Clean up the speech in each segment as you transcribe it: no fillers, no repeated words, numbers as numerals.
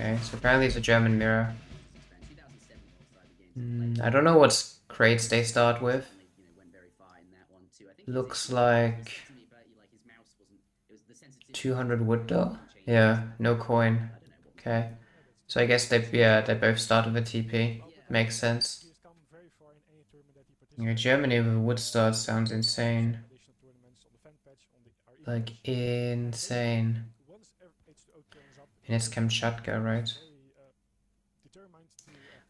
Okay, so apparently it's a German mirror. I don't know what crates they start with. Looks like 200 wood though. Yeah, no coin. Okay. So I guess they both start with a TP. Makes sense. Yeah, Germany with a wood start sounds insane. Like insane. And it's Kamchatka, right?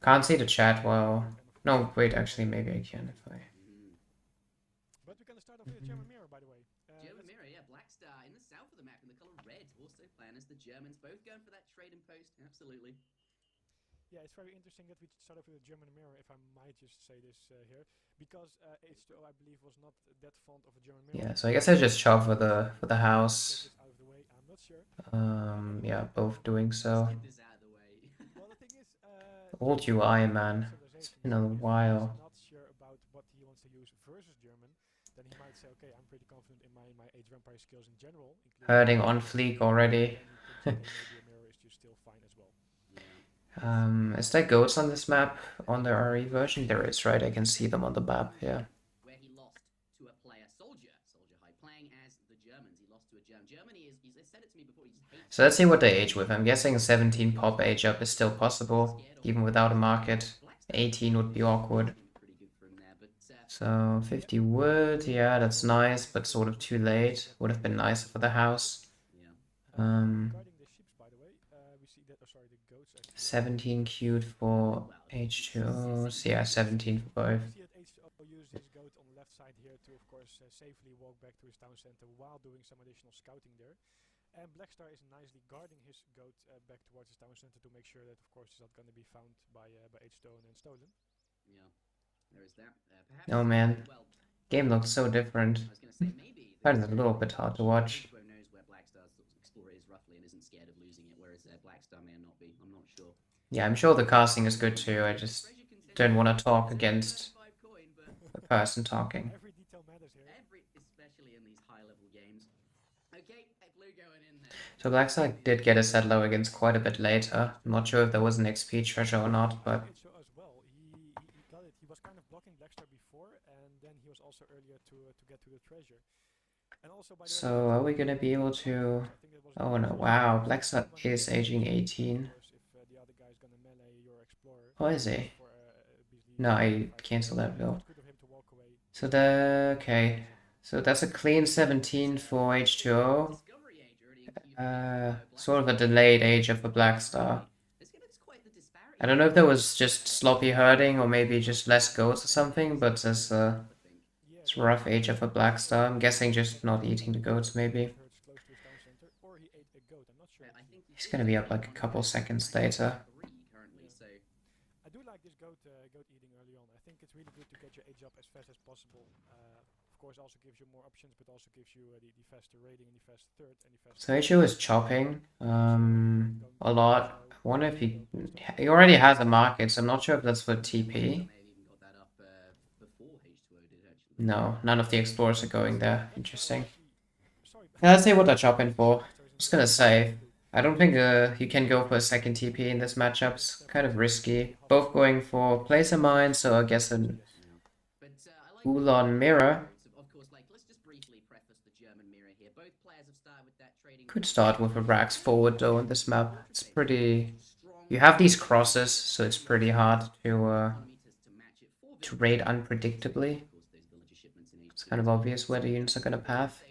Can't see the chat well. No, wait, actually maybe I can if I. But we can start off with a German mirror, by the way. German mirror, yeah, black star in the south of the map in the color red. Also playing as the Germans, both going for that trade and post. Absolutely. Yeah, it's very interesting that we start off with a German mirror, if I might just say this here, because H2O, I believe, was not that fond of a German mirror. Yeah, so I guess I just chop for the house. Get this out of the way. I'm not sure. Yeah, both doing so. Let's get this out of the way. Well, the thing is, Old UI, man. It's been a while. Not sure about what he wants to use versus German, then he might say, okay, I'm pretty confident in my Age Vampire skills in general. Herding on fleek already. Maybe a mirror is just still fine as well. Is there goats on this map on the RE version? There is, right? I can see them on the map, yeah. Where he lost to a player, Soldier High, playing as the Germans. He lost to a German. Germany is, he's said it to me before, he just hates. So let's see what they age with. I'm guessing 17 pop age up is still possible, even without a market. 18 would be awkward. So 50 wood, yeah, that's nice, but sort of too late. Would have been nicer for the house. 17 queued for H2Os, yeah, 17 for both. Use his goat on the left side here to, of course, safely walk back to his town center while doing some additional scouting there. And Blackstar is nicely guarding his goat back towards his town center to make sure that, of course, it's not going to be found by H2O and stolen. Yeah, there is that. Oh man, game looks so different. That is a little bit hard to watch. Knows where Blackstar's explorer is roughly and isn't scared of losing it, whereas Blackstar may not be. I'm not sure. Yeah, I'm sure the casting is good too. I just don't want to talk against the person talking. Every detail matters here. Especially in these high-level games. Okay, Blue going in there. So Blackstar did get a settler against quite a bit later. I'm not sure if there was an XP treasure or not, but As well, he got it. He was kind of blocking Blackstar before, and then he was also earlier to get to the treasure. And also, by the so are we gonna be able to? Oh no! Wow, Blackstar is aging 18. Oh, is he? No, I canceled that build. So okay. So that's a clean 17 for H2O. Sort of a delayed age of a Blackstar. I don't know if there was just sloppy herding or maybe just less goats or something, but there's a rough age of a Blackstar. I'm guessing just not eating the goats maybe. He's gonna be up like a couple seconds later. I do like this goat eating early on. I think it's really good to get your age up as fast as possible. Of course, also gives you more options, but also gives you the faster rating and the fast third and the fast. So H2O is chopping a lot. I wonder if he already has a market, so I'm not sure if that's for TP. No, none of the explorers are going there. Interesting. Yeah, let's see what they're chopping for. I was gonna say, I don't think you can go for a second TP in this matchup. It's kind of risky. Both going for placer mine, so I guess an Ulan mirror. Could start with a Rax forward though on this map. It's pretty. You have these crosses, so it's pretty hard to raid unpredictably. It's kind of obvious where the units are gonna path.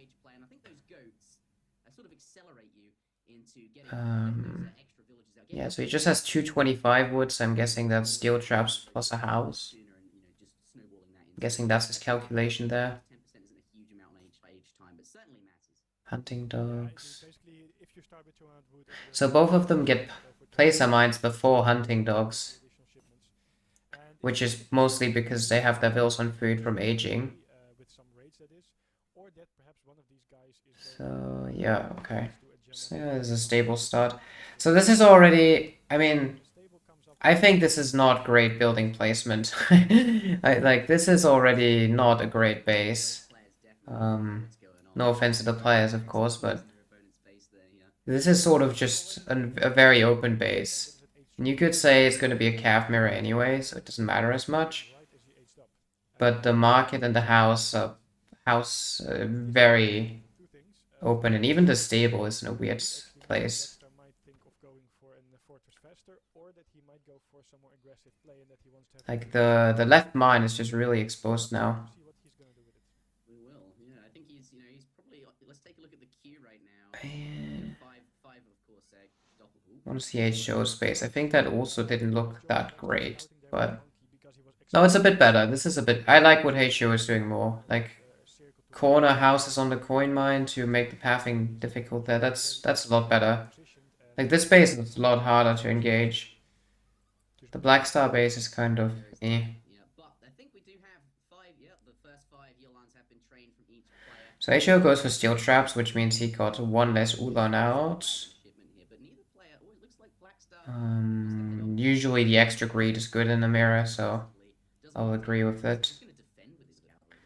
Yeah, so he just has 225 wood, so I'm guessing that's steel traps plus a house. I'm guessing that's his calculation there. Hunting dogs. So both of them get placer mines before hunting dogs, which is mostly because they have their bills on food from aging. So yeah, okay. So yeah, this is a stable start. So this is already, I mean, I think this is not great building placement. This is already not a great base. No offense to the players, of course, but This is sort of just a very open base. And you could say it's going to be a calf mirror anyway, so it doesn't matter as much. But the market and the house very open, and even the stable is in a weird place. Blackstar might think of going for a fortress faster, or that he might go for some more aggressive play and that he wants to have Like the left mine is just really exposed now. see what he's gonna do with it. We will. Yeah, I think he's he's probably. Let's take a look at the queue right now. I Five of course. want to see H show space. I think that also didn't look that great, Scouting there with but Monkey because he was no, it's a bit better. This is a bit. I like what H show is doing more. Like circle to corner houses on the coin mine to make the pathing difficult there. That's a lot better. positioned and Like this base is a lot harder to engage. The Black Star base is kind of eh. Yeah, but I think we do have five. Yeah, the first five Yolans have been trained from each player. So H show goes for steel traps, which means he got one less Ulan out. Shipment here, but neither player. Oh, it looks like Blackstar. Usually the extra greed is good in the mirror, so I'll agree with it. He's going to defend with his cavalry.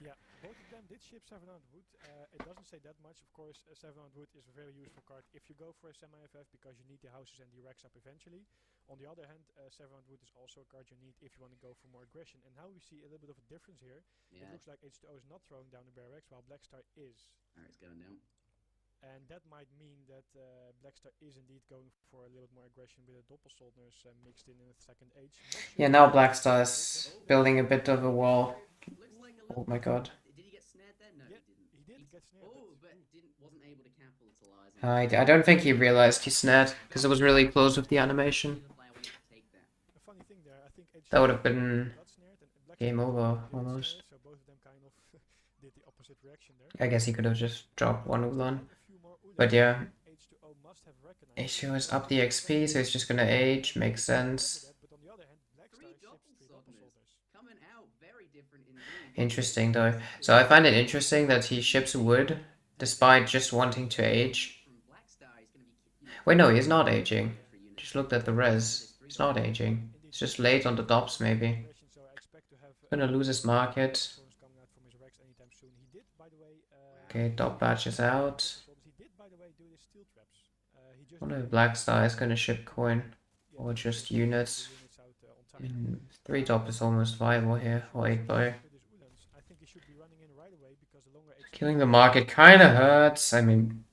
yeah, both of them did ship 700 wood. It doesn't say that much, of course. 700 wood is a very useful card if you go for a semi-FF because you need the houses and the racks up eventually. On the other hand, 700 wood is also a card you need if you want to go for more aggression. And now we see a little bit of a difference here. Yeah, It looks like H2O is not throwing down the barracks while Blackstar is. Alright, it's going down. And that might mean that Blackstar is indeed going for a little bit more aggression with the Doppelsoldners mixed in the second age. Yeah, now Black Star is building a bit of a wall. Looks like Oh my god. Did he get snared there? No, Yeah, he didn't. he did get snared. Oh, but wasn't able to capitalize on I don't think he realized he snared, because it was really close with the animation. the player wanted to take that. A funny thing there, I think H2O That would have been got snared and Blackstar game over, didn't almost. snare, so both of them kind of did the opposite reaction there. I guess he could have just dropped one Ulan. A few more Ulans. But yeah, H2O must have recognized H2O is up the XP, so he's just gonna age, makes sense. but on the other hand, Blackstar Three ships three Doppelsoldners Doppelsolders. coming out very different indeed. Interesting though. So I find it interesting that he ships wood, despite just wanting to age. From Blackstar, he's going to be. Wait, no, he's not aging. Just looked at the res. He's not aging. He's just late on the dops, maybe. So I expect to have Gonna lose his market. Doppelsolders coming out from his racks anytime soon. He did, by the way. Okay, dop batch is out. Doppelsolders. He did, by the way, do the steel traps. He just. I wonder if Black Star is gonna ship coin or just units. Units out on time. 3 dop is almost viable here, or 8 bow. With his Ulans, I think he should be running in right away because the longer H2O Killing the market kinda hurts. I mean,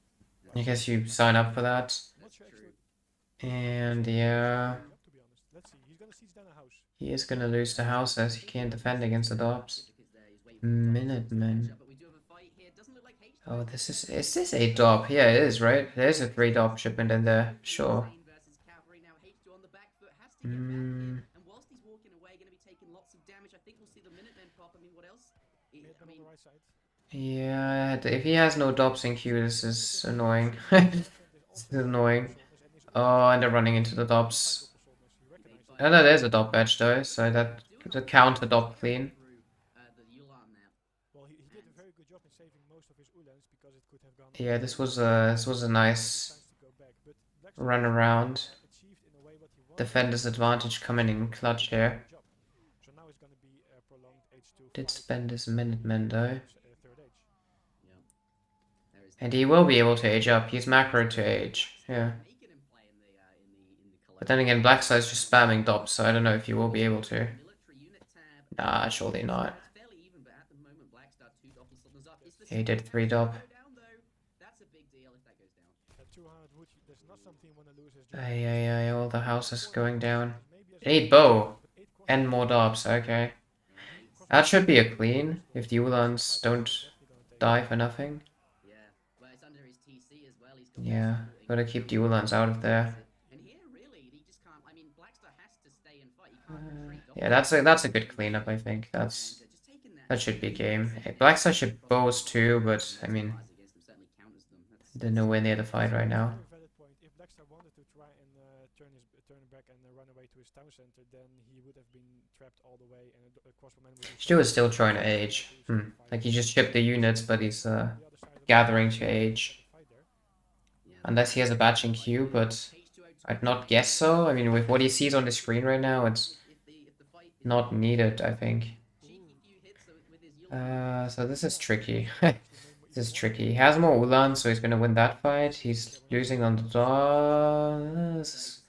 I guess you sign up for that. not sure actually And yeah, up, to be honest. Let's see. He's gonna siege down a house. he is gonna lose the house as he can't defend against the dops. Because there he's waiting for the Minutemen. But we do have a fight here. Doesn't look like H2O. Oh, is this a dop? Yeah, it is, right? There's a 3 dop shipment in there, sure. Versus cavalry. Now H2 on the back foot has to get back here. And whilst he's walking away, going to be taking lots of damage. I think we'll see the Minutemen pop. I mean, what else? Hit I them on mean, the right side. Yeah, if he has no dops in queue, this is annoying. This is annoying. Oh, and they're running into the dops. Doppelsolders. He recognized Oh, no, there's a dop badge though, so that could counter dop clean. through the Yulan now. Well, he did a very good job in saving most of his Ulans because it could have gone. Yeah, this was a nice Chance to go back, but Blackstar run around. achieved in a way what he wanted. Defender's advantage coming in clutch here. Job. So now it's gonna be prolonged H2. Did spend his Minutemen though. Third age. Yeah. There is And he will be able to age up. He's macro to age. Yeah. making him play in the But then again, Black Star's just spamming dops, so I don't know if he will be able to. military unit tab. Nah, surely not. It's fairly even, but at the moment, Blackstar 2 Doppelsolders up. Is the He did 3 dop. go down though? That's a big deal if that goes down. At 200 wood, that's not something you want to lose his Ay, all the houses going down. Maybe 8 bow. And more dops, okay. That should be a clean, if the Ulans don't die for nothing. Yeah, well, it's under his TC as well. He's got Yeah, gotta keep the Ulans out of there. And here, really, he just can't. I mean, Blackstar has to stay and fight. He can't retreat. Yeah, that's a good cleanup, I think. Just taking That should be game. Black Star should bows too, but I mean, against them certainly counters them. That's they're nowhere near the fight right now. Very valid point. If Blackstar wanted to try and turn back and run away to his town center, then he would have been trapped all the way, and a crossbowman would be Stu is still trying to age. Like he just shipped the units, but he's the other side of gathering to age. the fight there. Unless he has a batching queue, but I'd not guess so. I mean, with what he sees on the screen right now, it's if the fight not needed, I think. cheeky few hits with his Yulan. So this is tricky. This is tricky. He has more Ulan, so he's gonna win that fight. He's losing on the DOS.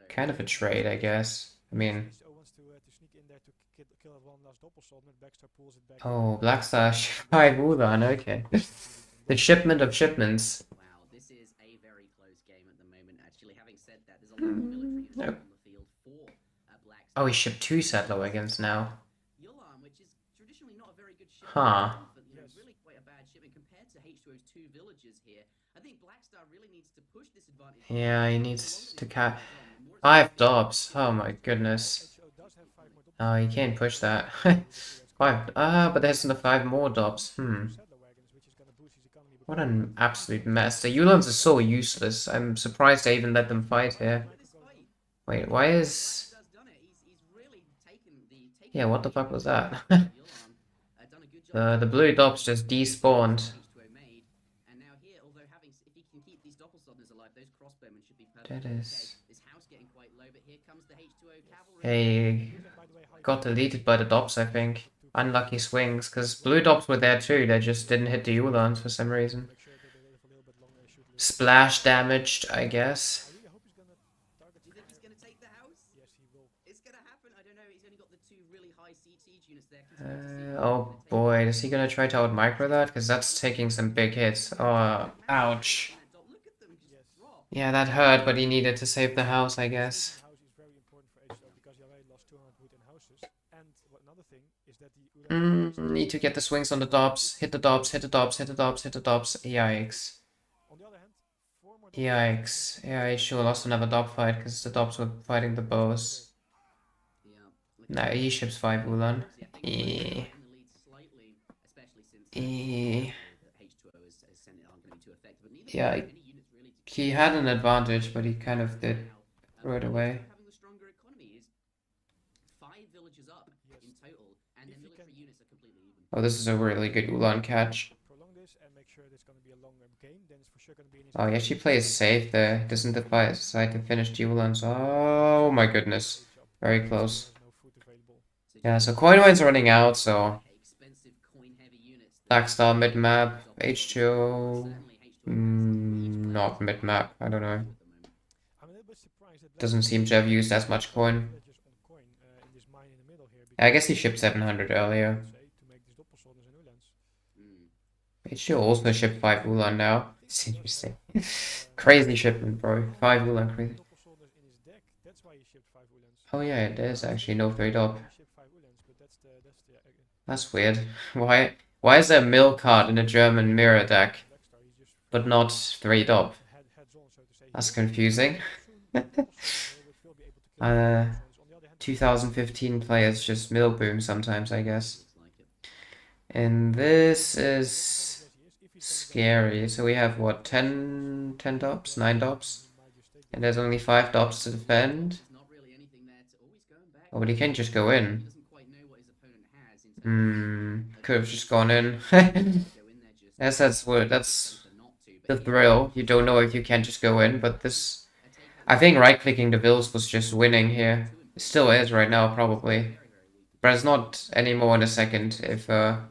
Kind of a trade, I guess. I mean, H2O wants to sneak in there to kill that one last doppelstock, and Blackstar pulls it back. oh, Blackstar 5 Ulan, okay. The shipment of shipments. Wow, this is a very close game at the moment. Actually, having said that, there's a lot more military units Nope. on the field for Blackstar. Oh, he shipped 2 settler wagons now. Yulan, which is traditionally not a very good shipment, Huh. but really quite a bad shipment compared to H2O's 2 villages here. I think Blackstar really needs to push this advantage. Yeah, he needs to cap 5 dobs. Oh my goodness. H2O does have 5 more Oh, he can't push that. 5. But there's the 5 more dobs. settler wagons, which is going to boost his economy. What an absolute mess. The Ulans are so useless. I'm surprised I even let them fight here. Wait, why is... Yeah, what the fuck was that? The blue dops just despawned. That is... Hey, got deleted by the dops, I think. Unlucky swings, because blue dops were there too. They just didn't hit the Ulans for some reason. Splash damaged, I guess. Do you think he's going to take the house? Yes, he will. It's going to happen. I don't know. He's only got the 2 really high siege units there. Oh boy, is he gonna try to out micro that? Because that's taking some big hits. Oh, ouch. Look at them just drop. Yeah, that hurt, but he needed to save the house, I guess. House is very important for H2O because he already lost 200 wood in houses. And another thing is that the Need to get the swings on the dobs. Hit the dobs, hit the dobs, hit the dobs, hit the dobs. Yikes. on the other hand, 4 more Yikes. Yeah, I sure lost another dob fight because the dobs were fighting the bows. No, he ships 5 Ulan. Eh. Yeah, he had an advantage, but he kind of did throw it away. Oh, this is a really good Ulan catch. prolong this and make sure it's going to be a long game, then it's for sure going to be an Oh, he actually plays safe there. Doesn't decide to finish the Ulans. Oh my goodness. Very close. no food available. Yeah, so coin mine's running out, so Blackstar mid-map, H2O, not mid-map, I don't know. I'm a little bit surprised that Doesn't seem to have used as much coin. just on coin in this mine in the middle here. I guess he shipped 700 earlier. To make this doppelstones and Ulans. H2O also shipped 5 Ulan now. It's interesting. Crazy shipment, bro. 5 Ulan, crazy. Doppelstones in his deck, that's why he shipped 5 Ulans. Oh yeah, it is actually no 3 up. He shipped 5 Ulans, but that's the That's weird. Why is there a mill card in a German mirror deck, Blackstar. He's just but not 3 up? heads on, so to say. That's confusing. Which will be able to kill doppelstones. On the other hand, 2015 players just mill boom sometimes, I guess. And this is scary. So we have what, 10 dops, 9 dops? And there's only 5 dops to defend. Oh, but he can just go in. Could have just gone in. Yes, that's the thrill. You don't know if you can just go in, but this... I think right-clicking the vills was just winning here. It still is right now, probably. But it's not anymore in a second if... Yeah,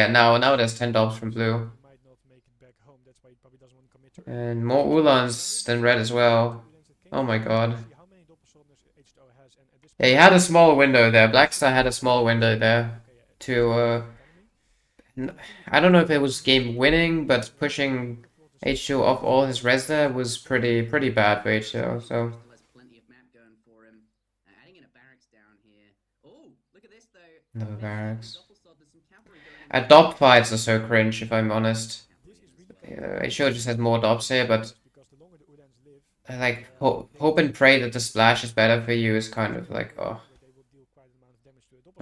now there's 10 dops from blue. might not make it back home. That's why he probably doesn't want to commit to And more Ulans than red as well. Oh my god. how many doppelstones H2O has, and at this Yeah, he had a small window there. Blackstar had a small window there to... I don't know if it was game winning, but pushing H2O off all his res there was pretty bad for H2O, so... No barracks. Dop fights are so cringe, if I'm honest. H2O just has more dops here, but... Like, hope and pray that the splash is better for you is kind of like, oh...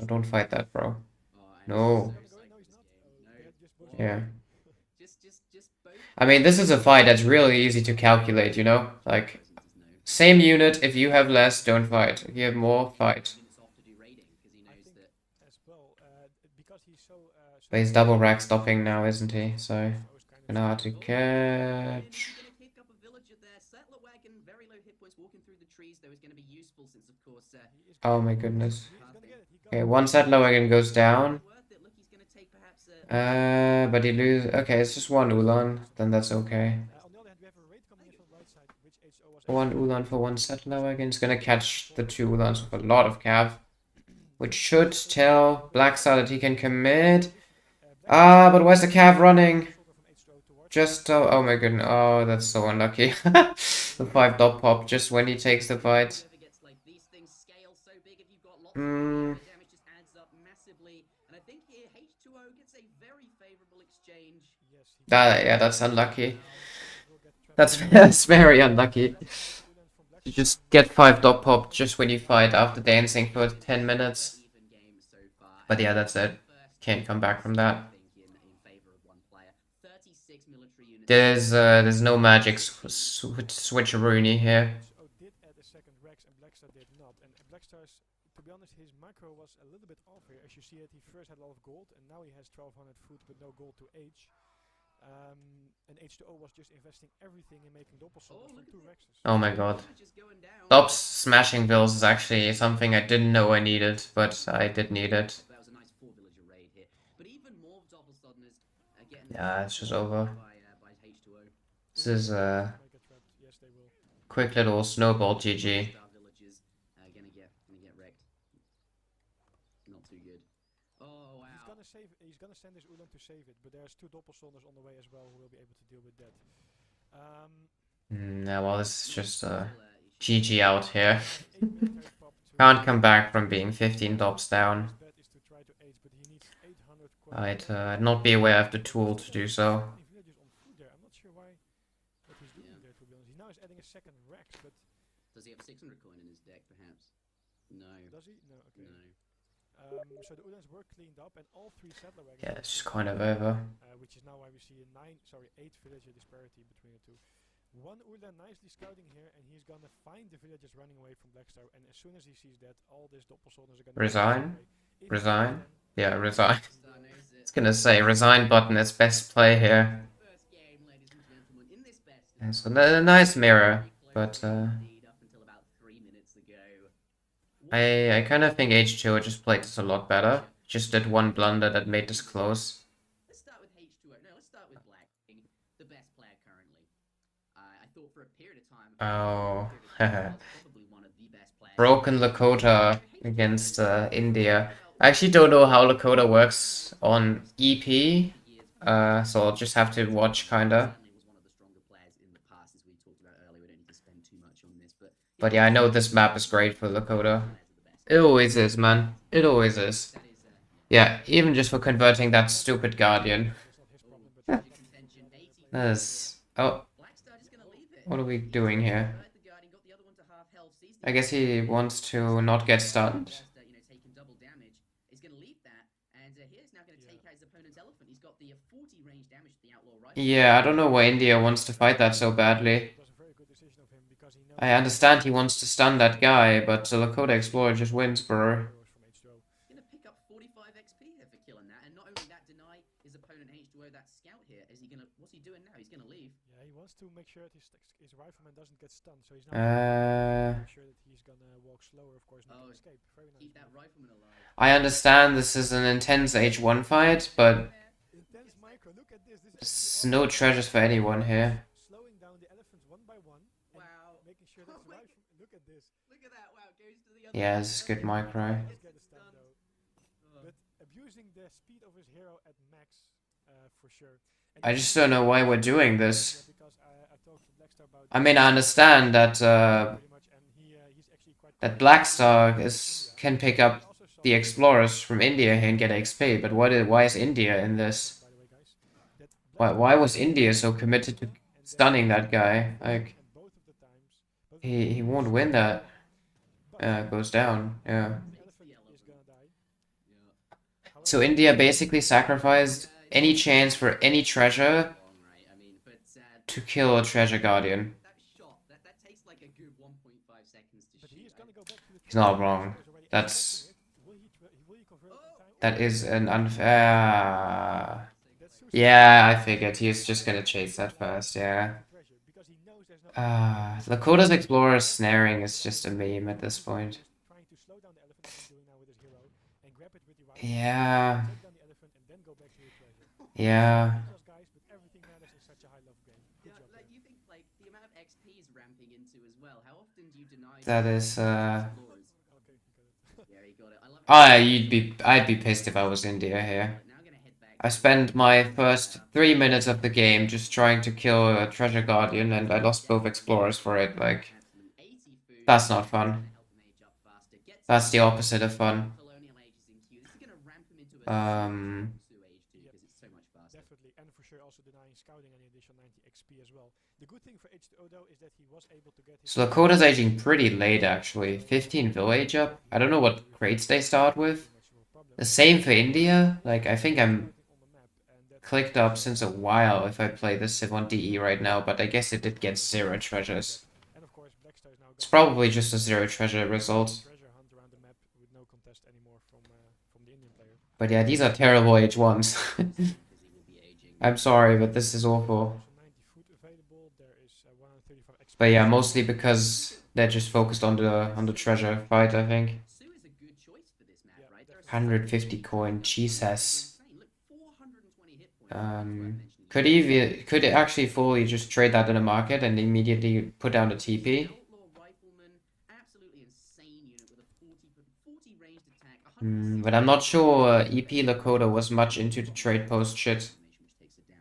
Don't fight that, bro. No. Yeah. I mean, this is a fight that's really easy to calculate, you know? Like, same unit, if you have less, don't fight. If you have more, fight. But he's double rack stopping now, isn't he? So, gonna hard to catch. Oh my goodness. Okay, one settler wagon goes down. But he lose. Okay, it's just one Ulan. Then that's okay. On the other hand, we have a raid coming in from right side, which H2O was One Ulan for one settler wagon. He's gonna catch the two Ulans with a lot of cav, which should tell Blackstar that he can commit. Ah, but where's the cav running? Just oh my goodness. Oh, that's so unlucky. The 5 dot pop just when he takes the fight. Hmm. Damage just adds up massively, and I think here H2O gets a very favorable exchange. Yeah, that's unlucky. That's very unlucky. You just get 5 dot pop just when you fight after dancing for 10 minutes. But yeah, that's it. Can't come back from that. There's no magic switcheroony here. So did add a second Rex and Blackstar did not. And Blackstar's, to be honest, his macro was a little bit off here. As you see it, he first had a lot of gold and now he has 1200 food but no gold to age. And H2O was just investing everything in making doppelstones from 2 Rexes. Oh my god. Dops smashing bills is actually something I didn't know I needed, but I did need it. Yeah, it's just over. This is a quick little snowball GG. He's gonna send his Ulan to save it, but there's 2 doppelstones on the way as well who will be able to deal with that. Yeah, well, this is just GG out here. Can't come back from being 15 dops down. I'd not be aware of the tool to do so. I'm not sure what he's doing there, to be honest. He now is adding a second Rex, but... Does he have 600 coin in his deck, perhaps? No. Does he? No, okay. No. So the Ulans were cleaned up, and all 3 settler wagons... Yeah, it's just kind of over. Which is now why we see a 8 villager disparity between the two. One Ulan nicely scouting here, and he's gonna find the villagers running away from Blackstar, and as soon as he sees that, all these doppelstones are gonna... Resign? Resign? Yeah, resign. It's gonna say resign button is best play here. It's a nice mirror, but I kind of think H2O just played this a lot better. Just did one blunder that made this close. Let's start with H2O. No, let's start with Black, the best player currently. I thought for a period of time. Oh, Probably one of the best players. broken Lakota against India. I actually don't know how Lakota works on EP, so I'll just have to watch kinda. But yeah, I know this map is great for Lakota. It always is, man. It always is. Yeah, even just for converting that stupid Guardian. That's... Oh. What are we doing here? I guess he wants to not get stunned. Yeah, I don't know why India wants to fight that so badly. I understand he wants to stun that guy, but the Lakota Explorer just wins, bro. Gonna pick up 45 XP here for killing that, and not only that, deny his opponent H2O that scout here. Is he gonna? What's he doing now? He's gonna leave. Yeah, he wants to make sure that his rifleman doesn't get stunned, so he's not make sure that he's gonna walk slower, of course, not escape. Very nice. Keep that rifleman alive. I understand this is an intense H1 fight, but intense micro. Look at this. there's no treasures for anyone here. Slowing down the elephants one by one. Wow. Making sure that look at this. Look at that. Wow. Goes to the other. Yeah, this is good micro. But abusing the speed of his hero at max, for sure. And I just don't know why we're doing this. because I talked to Blackstar about. I mean, I understand that Pretty much, and he's actually quite. that Blackstar can pick up the explorers from India here and get XP, but why is India in this? By the way, guys, Why was India so committed to stunning that guy? Like, both of the times, he won't win that. Goes down. Yeah. elephant is gonna die. So India basically sacrificed any chance for any treasure to kill a treasure guardian. That shot. That takes like a good 1.5 seconds to But he shoot. is gonna go back to the. He's not wrong. That's Will he convert it in time? that is an unfair. Yeah, I figured he was just gonna chase that first. Yeah. Because he knows there's no. Lakota's Explorer's snaring is just a meme at this point. Trying to slow down the elephant, as he's doing now with his hero, and grab it with the rifle. Yeah. Take down the elephant and then go back to the treasure. Yeah, details, guys, but everything matters in such a high level game. Good Yeah, job like there. you think like the amount of XP is ramping into as well. How often do you deny that someone is. explorers? Okay, you got it. Yeah, he got it. I love how Ah, he's I'd be pissed if I was India here. but now gonna head back I to spent my first 3 minutes of the game just trying to kill a treasure guardian, and I lost both explorers for it. Like, absolute 80 food. that's not That's fun. gonna help him age up faster. Gets That's the him opposite of fun. colonial ages in queue. This is gonna ramp him into a Um, Su age too, Yep. because it's so much faster. Definitely, and for sure also denying scouting any additional 90 XP as well. The good thing for H2O though is that he was able to get his. so Lakota's aging pretty late, actually. 15 village up. I don't know what crates they start with. The same for India. Like, I think I'm clicked up since a while if I play this Civ on DE right now, but I guess it did get 0 treasures. And of course, Blackstar is now It's probably just a 0 treasure result. treasure hunt around the map with no contest anymore from the Indian player. But yeah, these are terrible H1s. Because he will be aging. I'm sorry, but this is awful. Also 90 food available. There is 135 XP. But yeah, mostly because they're just focused on the treasure fight, I think. Su is a good choice for this map, Yeah, right? There are 150 coin, Jesus. insane. Look, 420 hit points. Could it actually fully just trade that in the market and immediately put down the TP? Outlaw rifleman, absolutely insane unit with a 40 ranged attack. But I'm not sure EP Lakota was much into the trade post shit.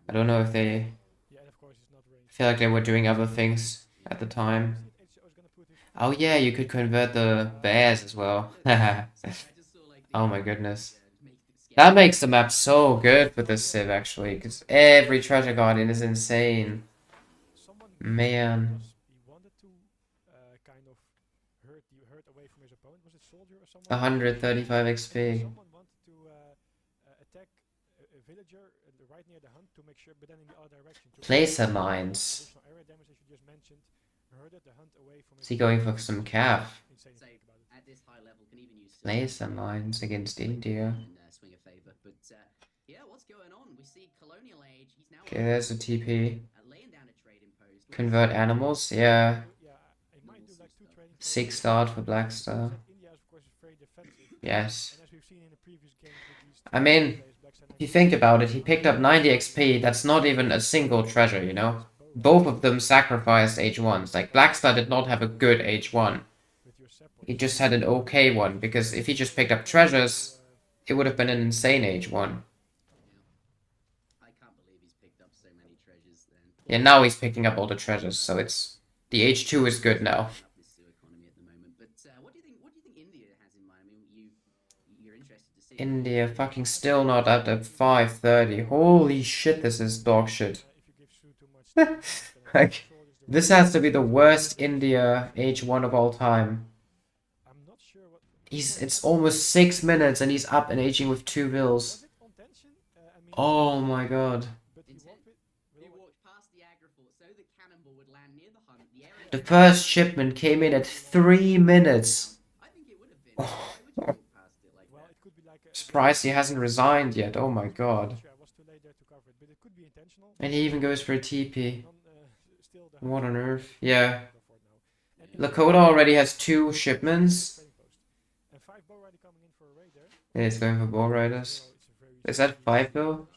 I don't know if they... Yeah, and of course it's not range. I feel like they were doing other things at the time. HCO is gonna put his Oh yeah, you could convert the bears as well. Oh my goodness. That makes the map so good for this Civ, actually, because every treasure guardian is insane. someone Man. he wanted to kind of hurt away from his opponent. Was it soldier or someone? 135 XP. Someone wanted to attack a villager right near the hunt to make sure, but then in the other direction. To Placer mines. additional area damage as you just mentioned, hurted the hunt away from Is he going for some calf? insane to think about it. At this high level, can even use Placer mines against India. and swing a favor. But yeah, what's going on? We see colonial age. He's now Okay, there's a TP. laying down a trade imposed. Convert animals, yeah. Yeah, I might do like 2 trading. 6 start for Blackstar. India, of course, is very defensive. Yes. And as we've seen in the previous games with these I mean, players, if you think about it, he picked up 90 XP. That's not even a single treasure, you know? Both of them sacrificed H1s. Like, Blackstar did not have a good H1. with your support. He just had an okay one, because if he just picked up treasures, it would have been an insane H1. I can't believe he's picked up so many treasures. Then Yeah, now he's picking up all the treasures, so it's... The H2 is good now. up this Sioux economy at the moment. But what do you think? What do you think India has in mind? I mean, you're interested to see. India fucking still not at the 530. Holy shit, this is dog shit. If you give Su too much time, Like, this has to be the worst India H1 of all time. I'm not sure what. It's almost 6 minutes and he's up and aging with 2 Was vills. it on tension? I mean, Oh my god. but he walked He walked past the Agra fort, so the cannonball would land near the hunt. The area. The first shipment came in at 3 minutes. I think it would have been. Why would you walk past it like well, that? it could be like a. Surprised he hasn't resigned yet. Oh my god. Sure, I was too late there to cover it, but it could be intentional. And he even goes for a TP. Still the What on earth? Yeah. And Lakota already has 2 shipments. trading post. And 5 bow rider coming in for a raid there. And he's going for ball riders. So it's a very Is that 5 bill?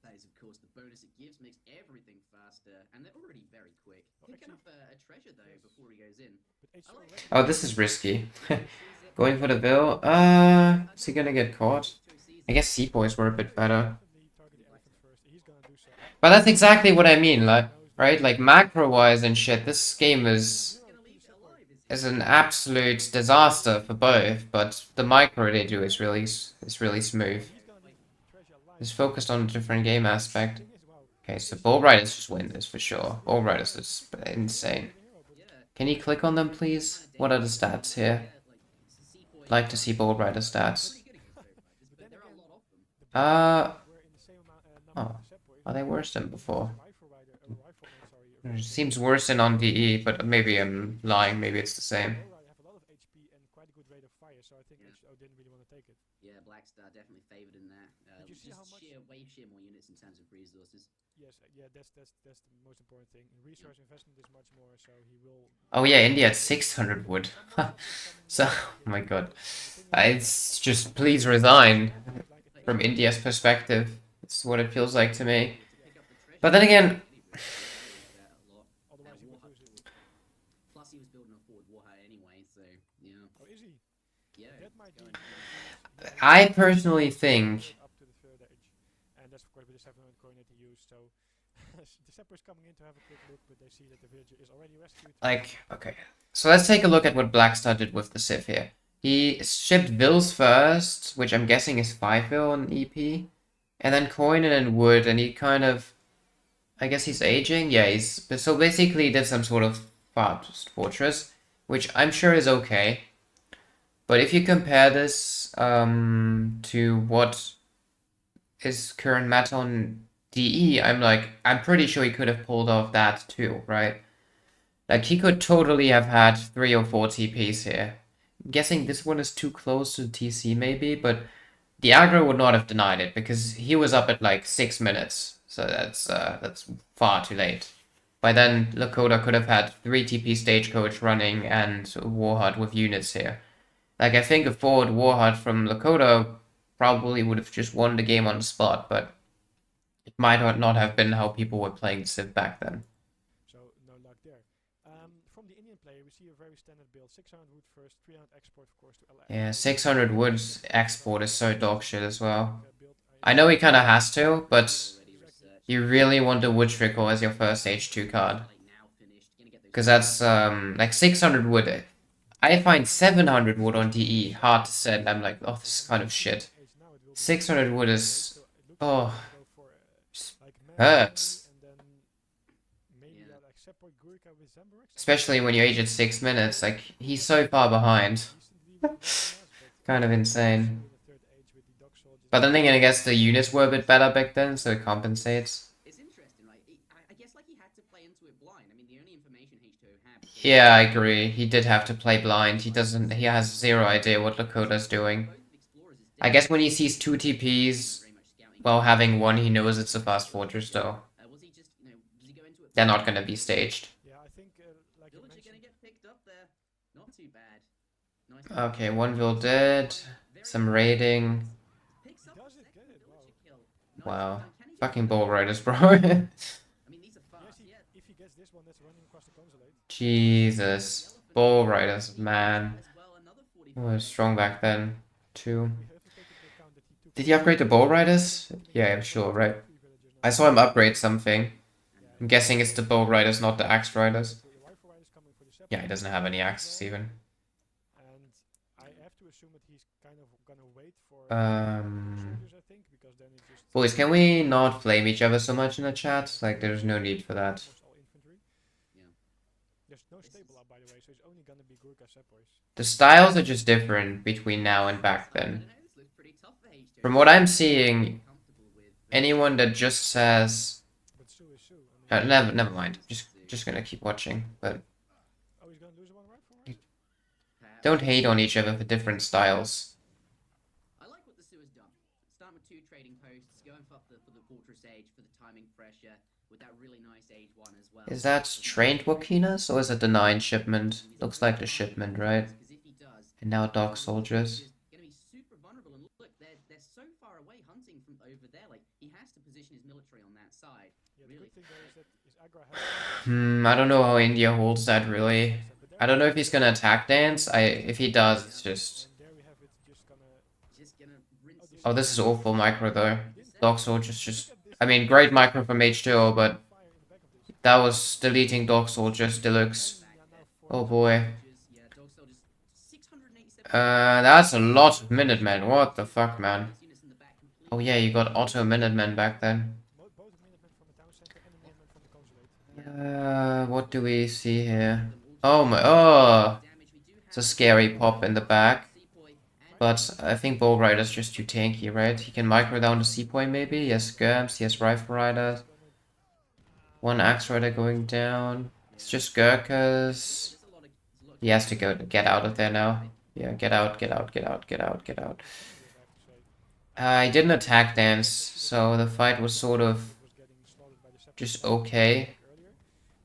That is, of course, the bonus it gives makes everything faster, and they're already very quick. Picking up a treasure though before he goes in. but HCO already Oh, this is risky. Going for the bill. Is he gonna get caught? I guess Seaboys were a bit better. definitely target the elephant first. He's gonna do so. But that's exactly what I mean, like, right? Like, macro-wise and shit, this game is an absolute disaster for both, but the micro they do is really smooth. He's gonna leave treasure alive. It's focused on a different game aspect. Thing is, wow, Okay, so Ball Riders just win this for sure. Ball Riders is insane. the hero, but Can you click on them, please? What are the stats here? I'd like to see Ball Rider stats. But there are a lot of them. we're in the same amount number Oh. of separate. Are they worse than before? Rifle rider, rifleman, sorry. It seems worse than on DE, but maybe I'm lying. Maybe it's the same. Bow rider have a lot of HP and quite a good rate of fire, so I think HO didn't really want to take it. Yeah, Blackstar definitely favored in that. Did you see Just how much- sheer more units in terms of resources. Yes, yeah, that's the most important thing. Resource investment is much more, so he will. Oh yeah, India had 600 wood. So, oh my god. It's just, please resign. From India's perspective, That's what it feels like to me. But then again, Otherwise, he would lose it. Plus, he was building a forward warhead anyway, so yeah. Oh, is he? Yeah. That might be. I personally think, Up to the third age, and that's of course with the 700 coin that he used. So the Seppo is coming in to have a quick look, but they see that the villager is already rescued. like, okay. So let's take a look at what Blackstar did with the Civ here. He shipped Vills first, which I'm guessing is 5 Vil on EP, and then Coin and then Wood, and he kind of, I guess he's aging? Yeah, so basically he did some sort of fast fortress, which I'm sure is okay. But if you compare this to what is current meta on DE, I'm pretty sure he could have pulled off that too, right? Like, he could totally have had 3 or 4 TPs here. I'm guessing this one is too close to TC maybe, but the aggro would not have denied it because he was up at like 6 minutes. So that's far too late. By then, Lakota could have had 3 TP Stagecoach running and Warheart with units here. Like, I think a forward Warheart from Lakota probably would have just won the game on the spot, but it might not have been how people were playing Civ back then. So no luck there. From the Indian player, we see a very standard build: 600 wood first, 300 export, of course, to LA. Yeah, 600 woods export is so dog shit as well. I know he kind of has to, but you really want the wood trickle as your first H2 card. Because that's, like 600 wood. I find 700 wood on DE hard to set. I'm like, oh, this is kind of shit. 600 wood is, oh, hurts. Especially when you age at 6 minutes. Like, he's so far behind. Kind of insane. But then again, I guess the units were a bit better back then, so it compensates. It's interesting, right? I guess like he had to play into it blind. I mean, the only information H2O had. Yeah, I agree. He did have to play blind. He has zero idea what Lakota's doing. I guess when he sees 2 TPs, while having one, he knows it's a fast fortress, though. They're not gonna be staged. Yeah, I think like you mentioned, gonna get picked up there. Not too bad. Nice. Okay, one Vil dead. Some raiding. does it get it? Wow. Wow. Fucking Bull Riders, bro. I mean, these are fast. Yes, if he gets this one, that's running across the consulate. Jesus. Bull Riders, man. As well, another 40. Oh, strong back then, too. We have to take into account that he took Did he upgrade the Bull Riders? Yeah, I'm sure, right? I saw him upgrade something. I'm guessing it's the Bull Riders, not the Axe Riders. rifle riders coming for the Seppo. Yeah, he doesn't have any axes even. And I have to assume that he's kind of gonna wait for soldiers, I think, because then it just Boys, can we not flame each other so much in the chat? Like, there's no need for that. almost all infantry. Yeah. There's no stable up, by the way, so it's only gonna be Gurkha Seppoys. The styles are just different between now and back then. This looks pretty tough for H2O. From what I'm seeing, anyone that just says... But Sue is Sue. I mean, never mind. Just gonna keep watching. But oh, he's gonna lose one rifle rider? don't hate on each other for different styles. I like what the Sioux has done. Start with 2 trading posts, going for the fortress age for the timing pressure with that really nice age 1 as well. Is that trained Wakinas or is it the 9 shipment? Looks like the shipment, right? Because if he does, And now Dog Soldiers. he's gonna be super vulnerable. And look, they're so far away hunting from over there. Like he has to position his military on that side. Yeah, the Really good thing there is that his aggro has I don't know how India holds that really. I don't know if he's gonna attack dance. If he does, it's just... and there we have it just gonna rinse. Oh, this is awful micro though. Dog Soldiers just... I mean, great micro from H2O, but fire in the back of this. that was deleting Dog Soldiers Deluxe. Oh boy. Yeah, dog soldiers 687 That's a lot of Minutemen. What the fuck, man? units in the back. Oh yeah, you got Auto Minutemen back then. Both Minutemen from the town center and the Minutemen from the consulate. What do we see here? Oh my... Oh! It's a scary pop in the back. But I think Bull Rider's just too tanky, right? He can micro down the Seapoy maybe? Yes, Gurms, yes, Rifle Riders. One Axe Rider going down. It's just Gurkhas. He has to get out of there now. Yeah, get out, get out, get out, get out, get out. I didn't attack dance, so the fight was sort of Was getting slaughtered by the Seppo just okay. earlier.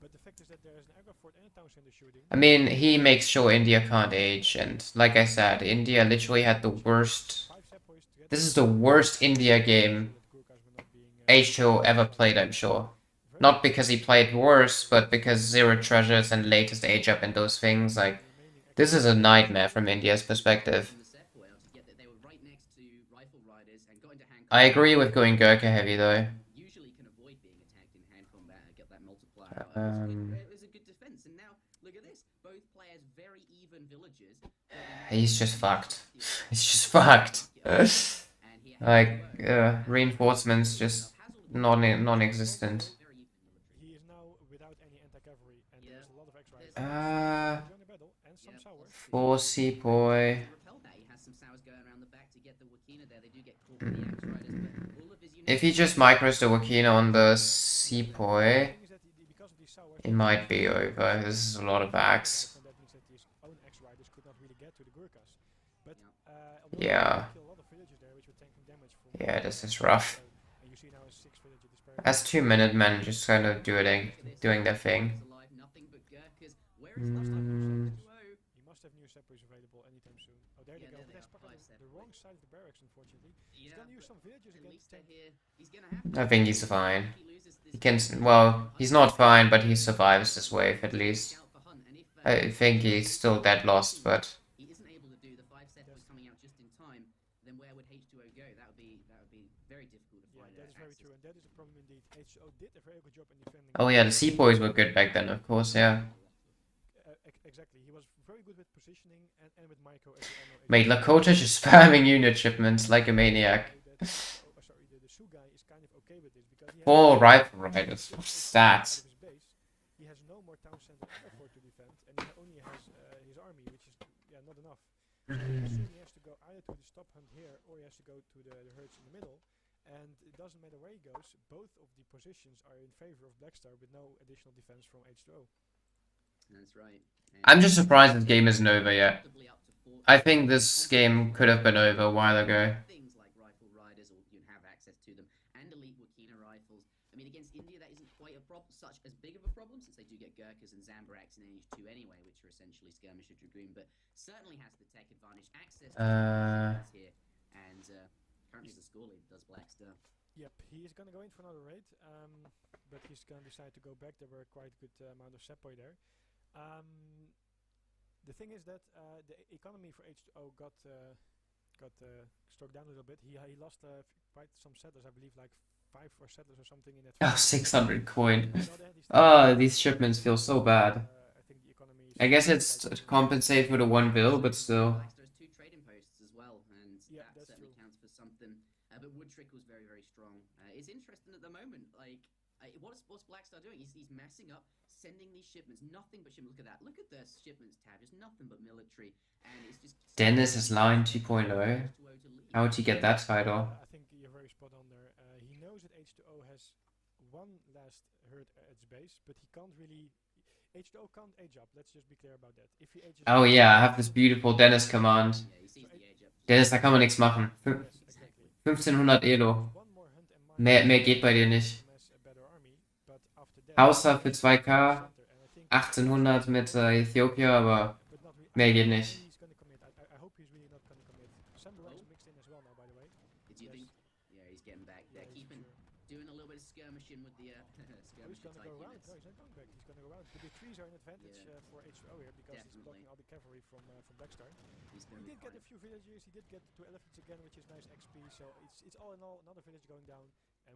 But the fact is that there is an aggro fort and a town center shooting. I mean, he makes sure India can't age, and like I said, India literally had the worst... 5 Seppoys to get This is the worst India game that Gurkhas will not be H2O ever played, I'm sure. Not because he played worse, but because Zero Treasures and latest age up and those things, like, this is a nightmare from India's perspective. From the set point to get that they were right next to rifle riders and got into hand I combat. agree with going Gurkha heavy though. Usually can avoid being attacked in hand combat and get that multiplier out. It was a good defense, and now look at this. Both players very even villagers. He's just fucked. He's just fucked. Like, reinforcements just non-existent. He is now without any anti-cavalry, and there's a lot of X-Riders. Join the battle, and some sour. 4 Sepoy. If he just micros the Wakina on the Sepoy, it might be over. This is a lot of axe. Yeah. Yeah, this is rough. As 2 Minutemen just kind of doing their thing. He must have new sepoys available anytime soon. Oh, there they go. But that's part of the wrong side of the barracks, unfortunately. He's gonna use some villagers against I think he's fine. He can, well, he's not fine, but he survives this wave at least. I think he's still dead lost, but he isn't able to do the 5 settlers coming out just in time, then where would H2O go? That would be very difficult to find. That is very true, and that is a problem indeed. H2O did a very good job in defending. oh yeah, the Sepoys were good back then, of course, yeah. Exactly, he was very good with positioning and with micro. Mate, Lakota just spamming unit shipments like a maniac. Sorry, the Sioux guy is kind of okay with this because he has 4 rifle riders, what's that? He has no more town center effort to defend, and he only has his army, which is not enough. So soon he has to go either to the stop hunt here, or he has to go to the herds in the middle. And it doesn't matter where he goes, both of the positions are in favor of Blackstar with no additional defense from H2O. That's right. I'm just surprised this game isn't over yet. I think this game could have been over a while ago. Things like rifle riders, or you have access to them, and elite Wakina rifles. I mean, against India, that isn't quite a problem, such as big of a problem, since they do get Gurkhas and Zambaraks in Age 2 anyway, which are essentially skirmisher dragoon, but certainly has the tech advantage, access to here, and currently the score lead does Blackstar. Yep, he is going to go in for another raid, but he's going to decide to go back. There were quite a good amount of sepoy there. The thing is that the economy for H2O got struck down a little bit. He lost quite some settlers, I believe, like 5 or settlers or something in that. Oh, 600 coin. Oh, these shipments feel so bad. I guess it's to compensate for the 1 bill, but still. There's 2 trading posts as well, and that certainly counts for something. But Wood Trickle's very, very strong. It's interesting at the moment, like, what's Blackstar doing? He's messing up, sending these shipments, nothing but shipments. Look at that. Look at the shipments tab, just nothing but military. And it's just Dennis is line 2.0. How would he get that title? I think you're very spot on there. He knows that H2O has 1 last herd at its base, but he can't really. H2O can't age up. Let's just be clear about that. If he ages oh yeah, I have this beautiful Dennis command. Dennis, da kann man nichts machen. 1500 Elo. Mehr geht bei dir nicht. Außer für 2K. 1800 mit Äthiopien, aber mehr geht nicht. The trees are an advantage for H2O here because he's blocking all the cavalry from Blackstar. He did get a few villagers, he did get 2 elephants again, which is nice XP, so it's all in all another village going down.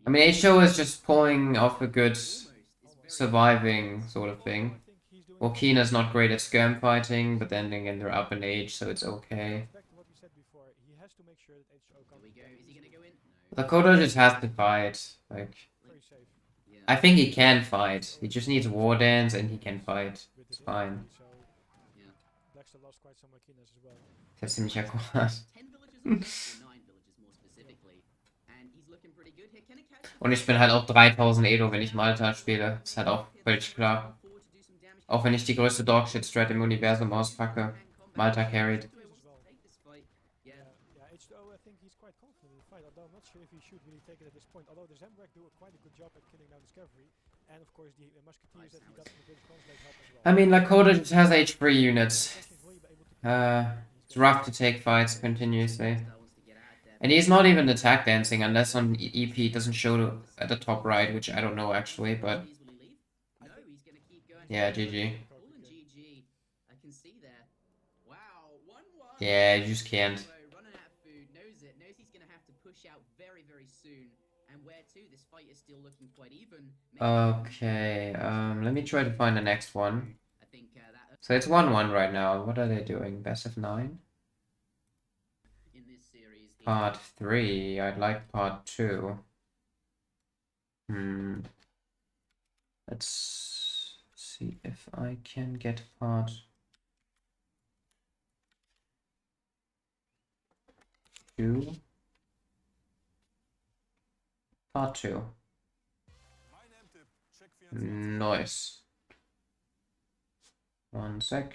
I mean, H2O is just pulling off a good surviving sort of thing. Wakina's not great at skirm fighting, but then again they're up in age, so it's okay. Back to what we said before, he has to make sure that H2O comes. Is he gonna go in? Lakota just has to fight. Like, I think he can fight. He just needs war dance and he can fight. It's fine. Blackstar lost quite some Wakinas as well. Das ist ziemlich akkurat. 10 villages or 9 villages more specifically. And he's looking pretty good here. Und ich bin halt auch 3000 Edo, wenn ich Malta spiele. Ist halt auch völlig klar. Auch wenn ich die größte Dogshit-Strat im Universum auspacke. Malta carried. H2O, I think he's quite confident in the fight, although I'm not sure if he should really take it at this point. Although the Zambrak do quite a good job at killing down Discovery, and of course the musketeers that he got from the British consulate help as well. I mean, Lakota just has H3 units. It's rough to take fights continuously. And he's not even attack dancing unless on EP it doesn't show at the top right, which I don't know actually, but GG's, will he leave? No, he's going to keep going. yeah, GG. Cool and GG. I can see there. Wow, 1-1. Yeah, you just can't. Running out of food, knows it. Knows he's going to have to push out very, very soon. And where to? This fight is still looking quite even. Okay, let me try to find the next one. I think that So it's 1-1 right now. What are they doing? Best of 9? in this series, Part 3. I'd like part 2. Let's see if I can get part 2. Part 2. Nice. One sec.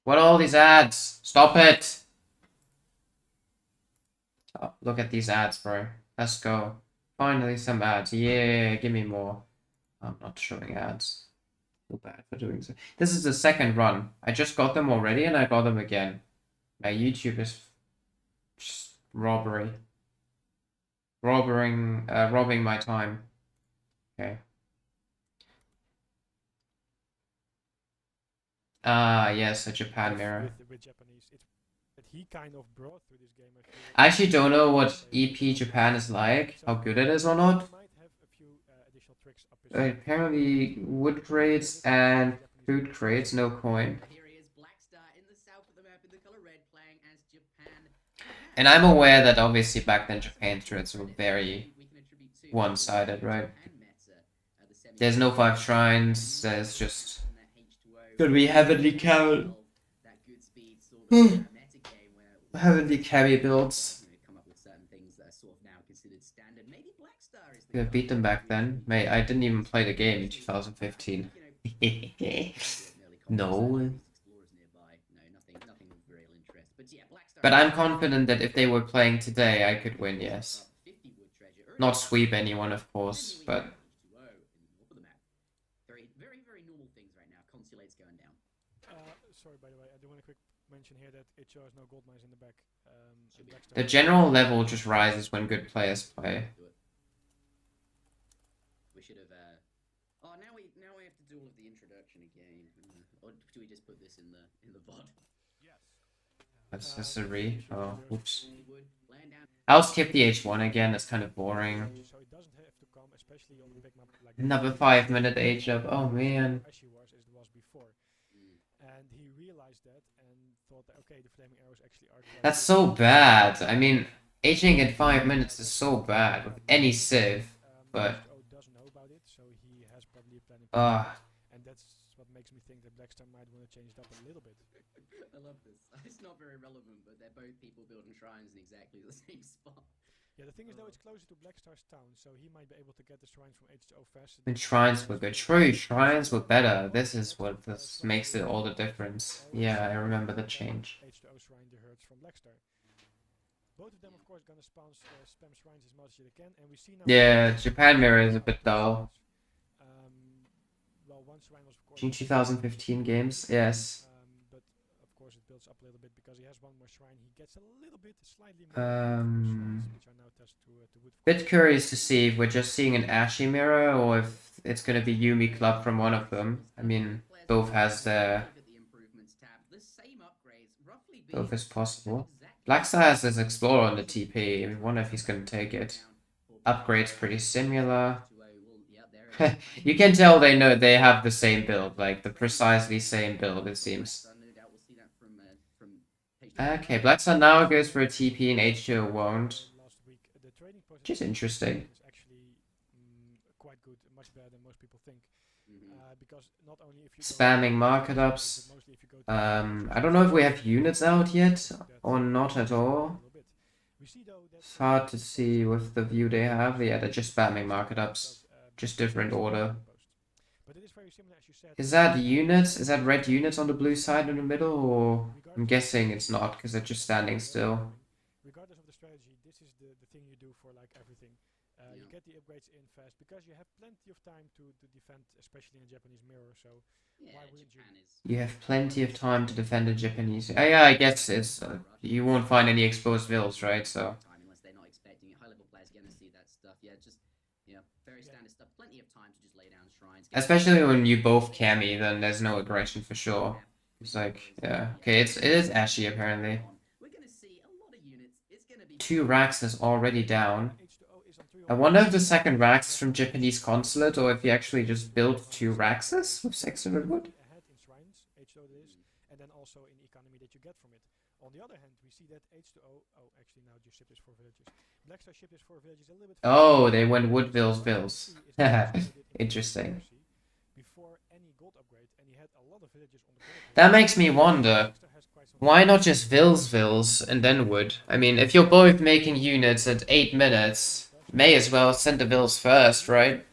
What are all these ads? Stop it! Oh, look at these ads, bro. Let's go. Finally some ads. Yeah, give me more. I'm not showing ads. Feel bad for doing so. This is the second run. I just got them already and I got them again. My YouTube is just robbery. Robbing my time. Okay. Ah, yes, a Japan mirror. With Japanese, it's that he kind of brought through this game. I actually don't know what EP Japan is like, how good it is or not. Apparently wood crates and food crates, no coin. here he is, Blackstar in the south of the map in the color red, playing as Japan. And I'm aware that obviously back then Japan's turrets were very one-sided, right? There's no 5 shrines, there's just gonna be heavily carry heavily carry builds. Yeah, beat them back then. Mate, I didn't even play the game in 2015. No. But I'm confident that if they were playing today, I could win, yes. Not sweep anyone, of course, but... Very, very normal things right now. Consulate's going down. Sorry, by the way, I do want to quick mention here that it shows no gold mines in the back. The general level just rises when good players play. We should have. Oh, now we have to do all of the introduction again. Or do we just put this in the VOD? That's a re. Oh, oops. I'll skip the H1 again. It's kind of boring. So it doesn't have to come, especially on the big map like Another 5-minute H up. Oh man. as it was before. And he realized that and thought that, okay, the flaming arrows actually are. That's so bad. I mean, Hing in 5 minutes is so bad with any civ, but doesn't know about it, so he has probably a plan. And that's what makes me think that Blackstar might want to change it up a little bit. I love this. It's not very relevant, but they're both people building shrines in exactly the same spot. Yeah, the thing is though, it's closer to Blackstar's town, so he might be able to get the shrines from H to O faster. when shrines were good. True, shrines were better. This is what this makes it all the difference. Yeah, I remember the change. H to O shrine the herds from Blackstar. Both of them, of course, gonna spam shrines as much as they can, and we see now. Yeah, Japan mirror is a bit dull. Well, one shrine was of course. 2015 games, yes. But of course, it builds up a little bit because he has one more shrine. He gets a little bit, slightly more. Shrines, which are now attached to wood. Bit curious to see if we're just seeing an Ashy mirror or if it's gonna be Yumi Club from one of them. I mean, both has their... Both is possible. Blackstar has his Explorer on the TP. I wonder if he's gonna take it. Upgrade's pretty similar. You can tell they know they have the same build, like the precisely same build, it seems. Okay, Blackstar now goes for a TP and H2 won't. Which is interesting. Quite good, much better than most people think. Because not only if you Spamming market ups. I don't know if we have units out yet or not at all. It's hard to see with the view they have. Yeah, they're just spamming market ups. Just different order. said, Is that units? Is that red units on the blue side in the middle, or I'm guessing it's not because they're just standing still. regardless of the strategy, this is the thing you do for like everything. You get the upgrades in fast because you have plenty of time to defend, especially in Japanese mirror. So why wouldn't you? You have plenty of time to defend the Japanese. Yeah, I guess it's you won't find any exposed vills, right? So Unless they're not expecting it. High level players are going to see that stuff. Yeah, just very standard stuff. Plenty of time to just lay down shrines. especially when you both cami, then there's no aggression for sure. It's like, yeah, okay, it is ashy apparently. We're going to see a lot of units. It's going to be 2 racks is already down. H2O is on 3. I wonder if the second racks is from Japanese consulate or if he actually just built 2 raxes with 600 wood. Ahead in shrines, H2O it is, and then also in economy that you get from it. On the other hand, we see that H2O. Oh, actually now just ship is for villages. Blackstar ship is for villages a little bit. Oh, they went wood vills. Interesting. Before any gold upgrade, and he had a lot of villages on the gold. That makes me wonder, why not just vills and then wood? I mean, if you're both making units at 8 minutes, may as well send the vills first, right?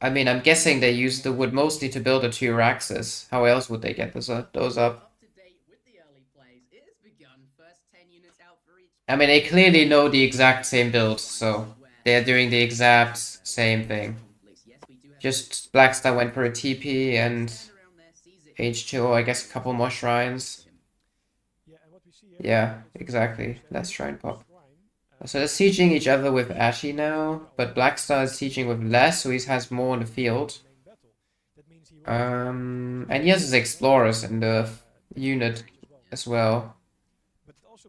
I mean, I'm guessing they used the wood mostly to build the 2 raxes. How else would they get those up? I mean, they clearly know the exact same build, so they're doing the exact same thing. Just Blackstar went for a TP and H2O, I guess a couple more shrines. Yeah, exactly. Less shrine pop. So they're sieging each other with Ashy now, but Blackstar is sieging with less, so he has more in the field. And he has his explorers in the unit as well.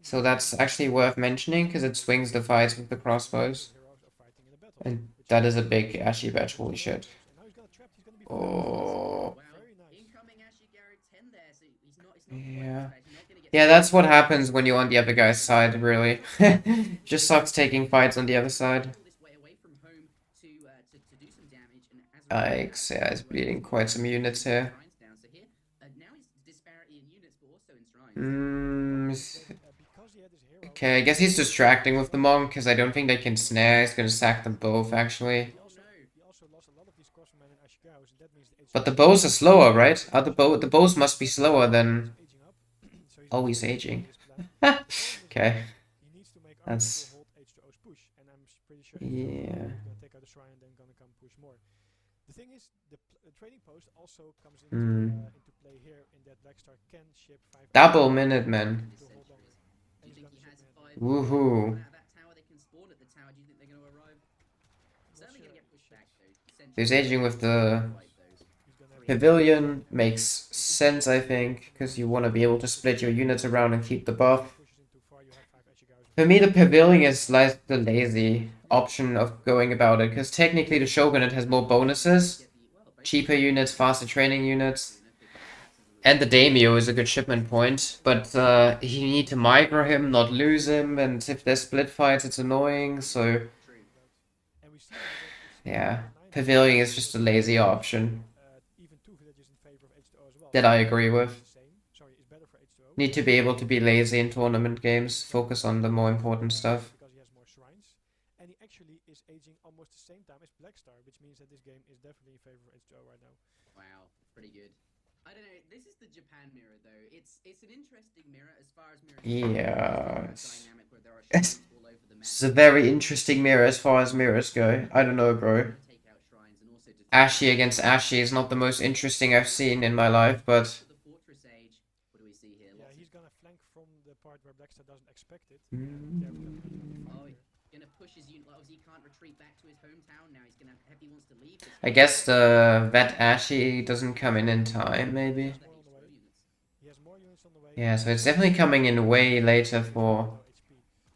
So that's actually worth mentioning because it swings the fights with the crossbows. And that is a big Ashy badge, holy shit. Oh. Yeah. Yeah, that's what happens when you're on the other guy's side, really. Just sucks taking fights on the other side. Yikes, yeah, he's bleeding quite some units here. Okay, I guess he's distracting with the monk, because I don't think they can snare. He's gonna sack them both, actually. But the bows are slower, right? The bows must be slower than... Oh, he's aging. Okay. That's... Yeah. The thing is, the trading post also comes into play here in that Blackstar can ship 5 double Minutemen. Woohoo. He's aging with the pavilion. Makes sense, I think, because you want to be able to split your units around and keep the buff. For me, the pavilion is like the lazy option of going about it, because technically the shogunate has more bonuses, cheaper units, faster training units, and the daimyo is a good shipment point, but you need to micro him, not lose him, and if there's split fights, it's annoying, so yeah, pavilion is just a lazy option that I agree with. Need to be able to be lazy in tournament games, focus on the more important stuff. And he actually is aging almost the same time as Blackstar, which means that this game is definitely in favor of H2O right now. Wow, pretty good. I don't know, this is the Japan mirror though. It's an interesting mirror as far as mirror. Yeah. It's a very interesting mirror as far as mirrors go. I don't know, bro. Ashy against Ashy is not the most interesting I've seen in my life, but... Yeah, he's gonna flank from the part where Blackstar doesn't expect it. I guess the vet Ashy doesn't come in time, maybe. Yeah, so it's definitely coming in way later for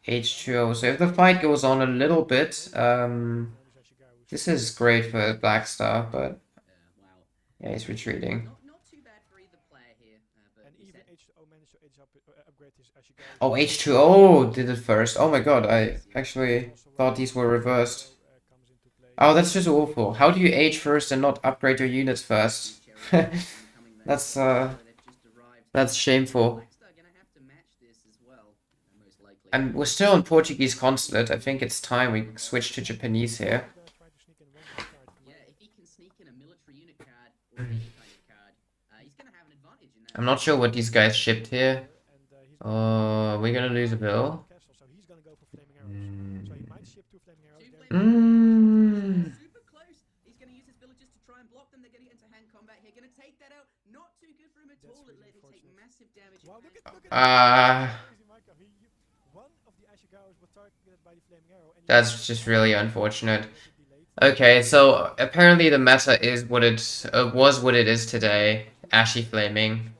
H2O. So if the fight goes on a little bit, this is great for Blackstar, but yeah, he's retreating. Oh, H2O did it first. Oh my god, I actually thought these were reversed. Oh, that's just awful. How do you age first and not upgrade your units first? That's shameful. And we're still on Portuguese consulate. I think it's time we switch to Japanese here. or any kind of card, he's going to have an advantage in that. I'm not sure what these guys shipped here. And he's Oh, we're gonna lose a bill. castle, so he's going to go for flaming arrows. So he might ship 2 flaming arrows. Two There flaming arrows. Super close. He's going to use his villagers to try and block them. They're going to get into hand combat here. Going to take that out. Not too good for him at all. It let him take massive damage. Wow, look at crazy Micah. One of the Ashigaros was targeted by the flaming arrow. And that's just really unfortunate. Okay, so apparently the meta is what it was what it is today. Ashy flaming.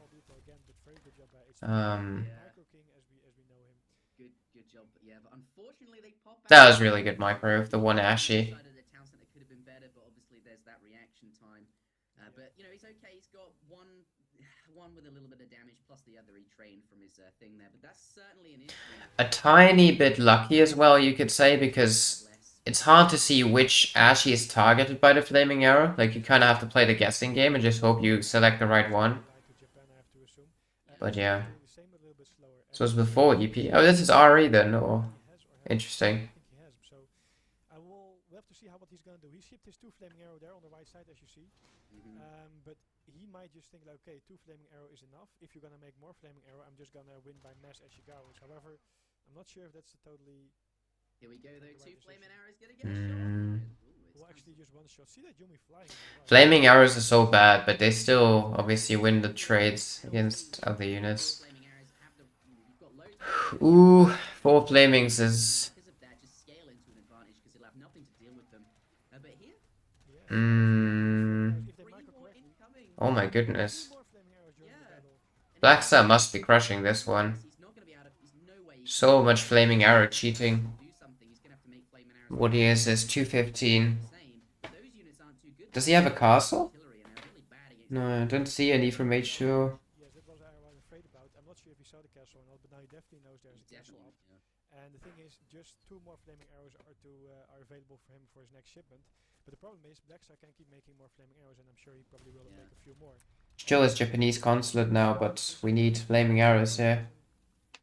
Good job. But yeah, but unfortunately they pop out. That was really good micro, the one Ashy. The town center could have been better, but obviously there's that reaction time. But you know, he's okay. He's got one with a little bit of damage, plus the other he trained from his thing there. But that's certainly an issue. A tiny bit lucky as well, you could say, because it's hard to see which Ashy is targeted by the flaming arrow. Like, you kind of have to play the guessing game and just hope you select the right one. But yeah. So it's before EP. Oh, this is RE then, or... Interesting. We'll have to see what he's going to do. He shipped his 2 flaming arrow there on the right side, as you see. But he might just think, like, okay, 2 flaming arrow is enough. If you're going to make more flaming arrow, I'm just going to win by mass Ashigaros. However, I'm not sure if that's a totally... Here we go, though. 2 flaming arrows going to get a shot. Well, actually, just one shot. See that Yumi flying. Flaming arrows are so bad, but they still obviously win the trades against other units. Ooh, 4 flamings is... Oh my goodness. Blackstar must be crushing this one. So much flaming arrow cheating. What he is 215. Does he have a castle? No, I don't see any from H2O. Yes, that was I was afraid about. I'm not sure if he saw the castle or not, but now he definitely knows there's a castle up. And the thing is, just 2 more flaming arrows are available for him for his next shipment. But the problem is, Blackstar can keep making more flaming arrows, and I'm sure he probably will make a few more. Still is Japanese consulate now, but we need flaming arrows here.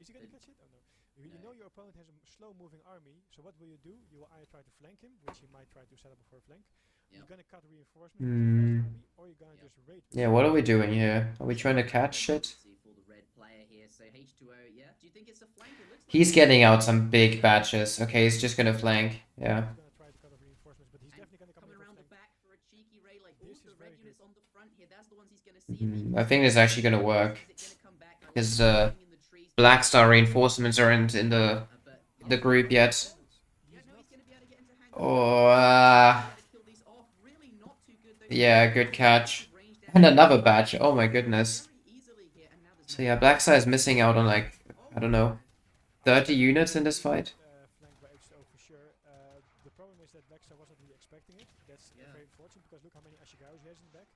Is he gonna catch it? Oh no. You know your opponent has a slow-moving army, so what will you do? You will either try to flank him, which he might try to set up for a flank. You're gonna cut reinforcements, or you're gonna just raid. Yeah, what are we doing here? Are we trying to catch shit? He's getting out some big batches. Okay, he's just gonna flank. Yeah. I think this is actually gonna work. His Blackstar reinforcements aren't in the group yet. Oh, yeah, good catch. And another batch. Oh my goodness. So yeah, Blackstar is missing out on like, I don't know, 30 units in this fight. The problem is that Blackstar wasn't really expecting it. That's very unfortunate because look how many Ashigaros he has in the back.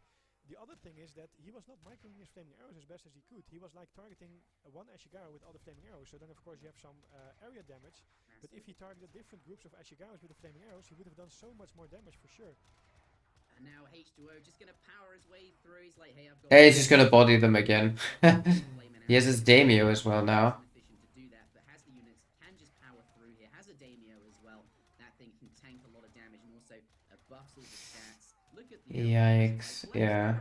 The other thing is that he was not microing his flaming arrows as best as he could. He was like targeting one Ashigaro with all the flaming arrows. So then of course you have some area damage. But if he targeted different groups of Ashigaros with the flaming arrows, he would have done so much more damage for sure. And now H2O just gonna power his way through. He's like, hey, I've got. Hey, he's just gonna body them again. He has his Daimyo as well now. Yikes, yeah.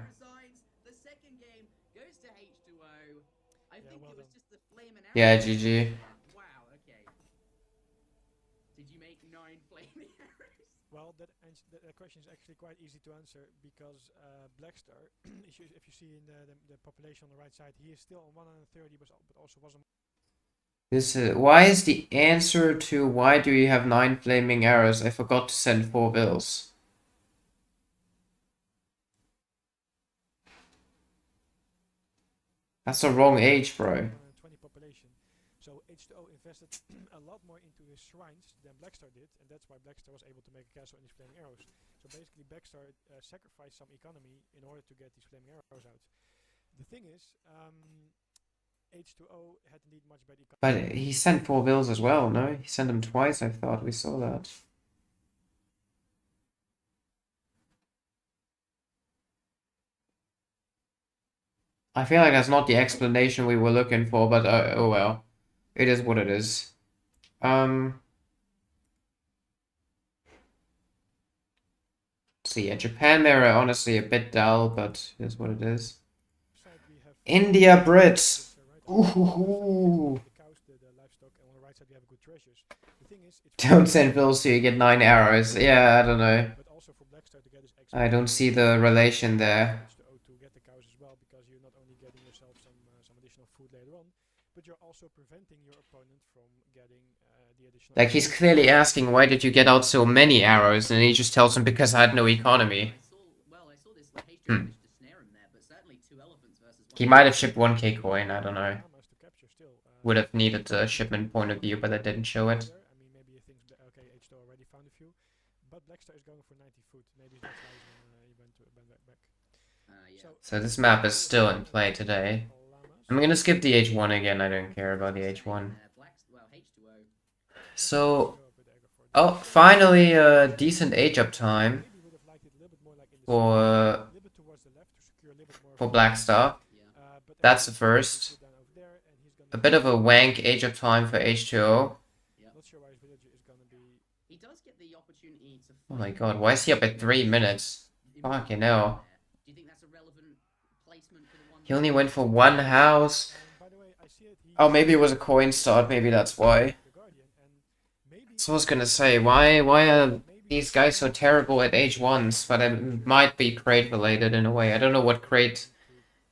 Yeah, GG. Wow, okay. Did you make 9 flaming arrows? Well, that question is actually quite easy to answer because Blackstar, if you see in the population on the right side, he is still on 130, but also wasn't. This why is the answer to why do you have 9 flaming arrows? I forgot to send 4 bills. That's the wrong age, bro. 20 population. So H2O invested a lot more into his shrines than Blackstar did, and that's why Blackstar was able to make a castle in his flaming arrows. So basically, Blackstar sacrificed some economy in order to get these flaming arrows out. The thing is, H2O had indeed much better economy. But he sent 4 bills as well, no? He sent them twice, I thought. We saw that. I feel like that's not the explanation we were looking for, but oh well. It is what it is. see. Yeah, Japan, they're honestly a bit dull, but here's what it is. Side we have India Brits. right on the left side Ooh. the cows, the livestock, and on the right side we have good treasures. The thing is, it's Don't send bills so you get 9 arrows. Yeah, I don't know. but also for Blackstar to get his X. I don't see the relation there. H2O to get the cows as well, because you're not only getting yourself some additional food later on, but you're also preventing your opponent from getting the additional. Like, he's clearly asking, why did you get out so many arrows? And he just tells him, because I had no economy. I saw this like H2 Hmm. managed to snare him there, but certainly 2 elephants versus 1. He might have shipped 1k coin, I don't know. Llamas to capture still. Would have needed a shipment point of view, but I didn't show it. I mean, maybe he thinks that, okay, H2 already found a few, but Blackstar is going for 90 foot. Maybe that's why he went back. Yeah. So this map is still in play today. I'm gonna skip the H1 again, I don't care about the H1. Well, H2O. So, oh, finally a decent age up time Maybe would have liked it a little bit more like in the for a little bit towards the left to secure a little bit more. for Blackstar. Yeah. But That's the first. down over there, and he's gonna A bit of a wank age up time for H2O. not sure why his villager is gonna be. He does get the opportunity to. Oh my god, why is he up at 3 minutes? Fucking hell. Do you think that's a relevant placement for the one? He only went for one house. By the way, I see it. Oh, maybe it was a coin start, maybe that's why. The Guardian, and maybe. So I was gonna say, why are these guys so terrible at H1s? But it might be crate related in a way. I don't know what crate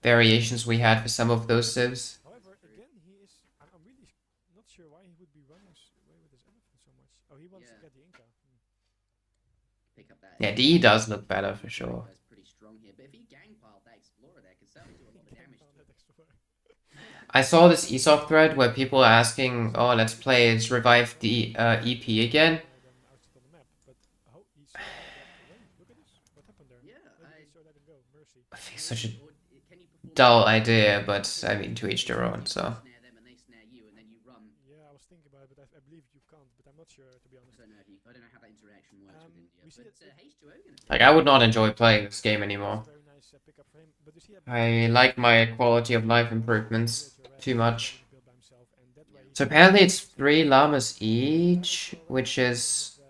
variations we had for some of those civs. However, again, he is. I'm really not sure why he would be running away with his elephant so much. Oh, he wants to get the Inca. Pick up that. Yeah, D does look better for sure. That's pretty strong here, but if he gang piled that explorer there, could certainly do a lot of damage to him. I saw this ESOP thread where people are asking, oh, let's play, it's revived the EP again. I think it's such a dull idea, but I mean, to each their own, so. Snare them and they snare you, and then you run. Yeah, I was thinking about it, but I believe you can't. But I'm not sure, to be honest. I don't know how that interaction works with India. We see But that H2O gonna Like, I would not enjoy playing this game anymore. very nice pickup for him. But you see that I like my quality of life improvements too much. built by himself, and that way So apparently it's 3 llamas each, which is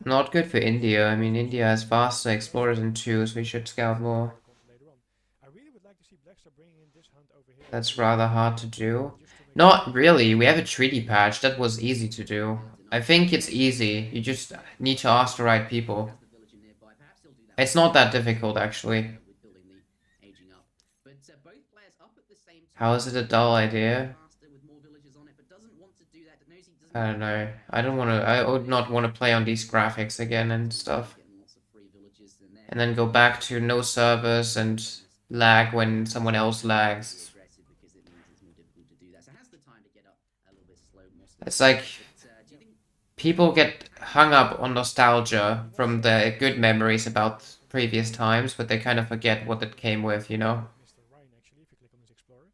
not good for India. I mean, India has faster explorers than 2, so we should scout more. later on. I really would like to see Blackstar bringing in this hunt over here. That's rather hard to do. Not really, we have a treaty patch, that was easy to do. I think it's easy, you just need to ask the right people. the village nearby. Perhaps he'll do that. It's not that difficult, actually. With building the aging up. But both players up at the same time. How is it a dull idea? Faster with more villagers on it, but doesn't want to do that. Knows he doesn't I don't know. I don't want to. I would not want to play on these graphics again and stuff. getting lots of free villages in there. And then go back to no servers and lag when someone else lags. Aggressive because it means it's more difficult to do that. So has the time to get up a little bit slow, more slow. It's like But, do you think people get hung up on nostalgia from the good memories about previous times, but they kind of forget what it came with, you know? Mr. Ryan, actually, if you click on his explorer,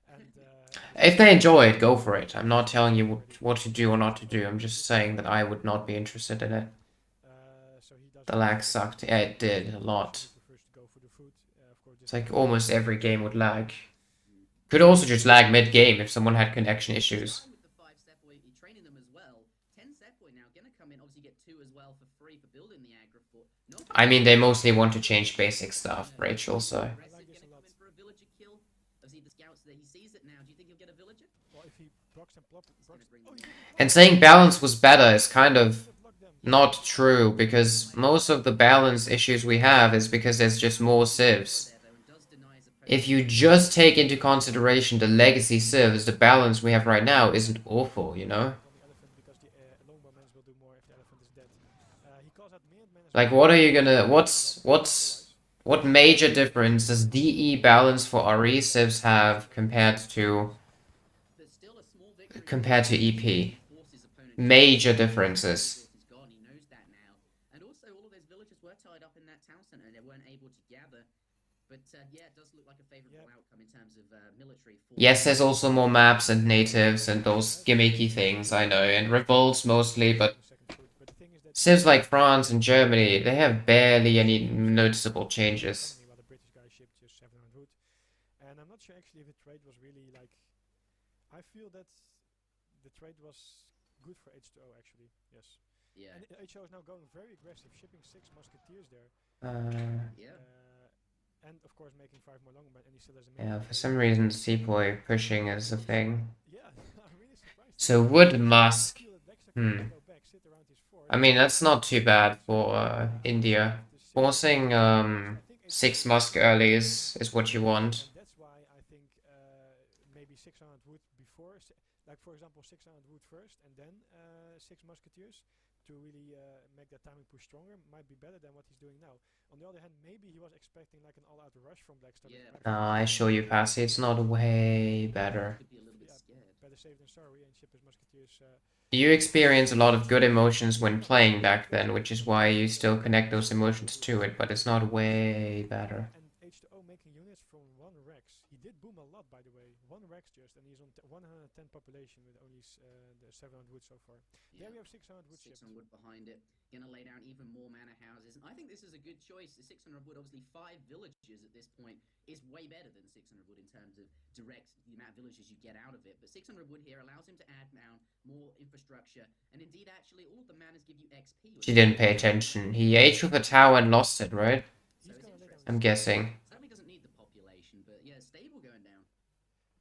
and If they enjoy it, go for it. I'm not telling you what to do or not to do. I'm just saying that I would not be interested in it. so he does. The lag sucked. Yeah, it did a lot. Prefers to go for the food. Of course, It's like almost every game would lag. Could also just lag mid-game if someone had connection issues. with the 5 Sepoy, you're training them as well. 10 Sepoy now gonna come in. Obviously, get 2 as well for free for building the aggro fort. No I mean, they mostly want to change basic stuff, Rachel, so... aggressive, gonna come in for a villager kill. Obviously, the scouts there. He sees it now. Do you think he'll get a villager? well, if he blocks and procs, And saying balance was better is kind of not true, because most of the balance issues we have is because there's just more civs. There though, and does deny his opponent. If you just take into consideration the legacy civs, the balance we have right now isn't awful, you know? on the elephant because the longbowmen will do more if the elephant is dead. He calls out Minutemen as Like, what are you gonna... What major difference does DE balance for RE civs have compared to There's still a small victory. EP? Force his opponent Major differences. He's gone. He knows that now. And also, all of those villagers were tied up in that town center and they weren't able to gather. But yeah, it does look like a favorable outcome in terms of military force. Yes, there's also more maps and natives and those gimmicky things, I know, and revolts mostly, but second food. But the thing is that civs like France and Germany, they have barely any noticeable changes. while the British guy shipped just 700 wood, and I'm not sure actually if the trade was really like. I feel that the trade was good for H2O actually. Yes. Yeah. And H2O is now going very aggressive, shipping 6 musketeers there. Yeah. And of course making 5 more longband, and he still has a Yeah, minion. for some reason, Seaboy pushing is a thing. Yeah, I'm really surprised. So Wood Musk. Feel that Blackstar can Hmm. just go back, sit around his fort. I mean, that's not too bad for India. To sit Forcing I think H2O 6 will Musk go early for is what you want. and that's why I think maybe 600 wood before, like for example 600 wood first, and then 6 musketeers to really make that timing push stronger might be better than what he's doing now. On the other hand, maybe he was expecting like an all-out rush from Blackstar. Yeah. I show you, Passy, it's not way better. Could be a little bit scared. Better safe than sorry, and ship his musketeers. You experience a lot of good emotions when playing back then, which is why you still connect those emotions to it, but it's not way better. And H2O making units from 1 Rex. He did boom a lot, by the way. 1 Rex just, and he's on 110 population with only the 700 wood so far. Yeah. There we have 600 wood shipped. 600 wood behind it. Gonna lay down even more manor houses. And I think this is a good choice. The 600 wood, obviously 5 villages at this point, is way better than 600 wood in terms of direct the amount of villages you get out of it. But 600 wood here allows him to add down more infrastructure. And indeed, actually, all of the manors give you XP. She didn't pay attention. He ate with a tower and lost it, right? So it's interesting. I'm guessing. Certainly doesn't need the population, but yeah, stable going down.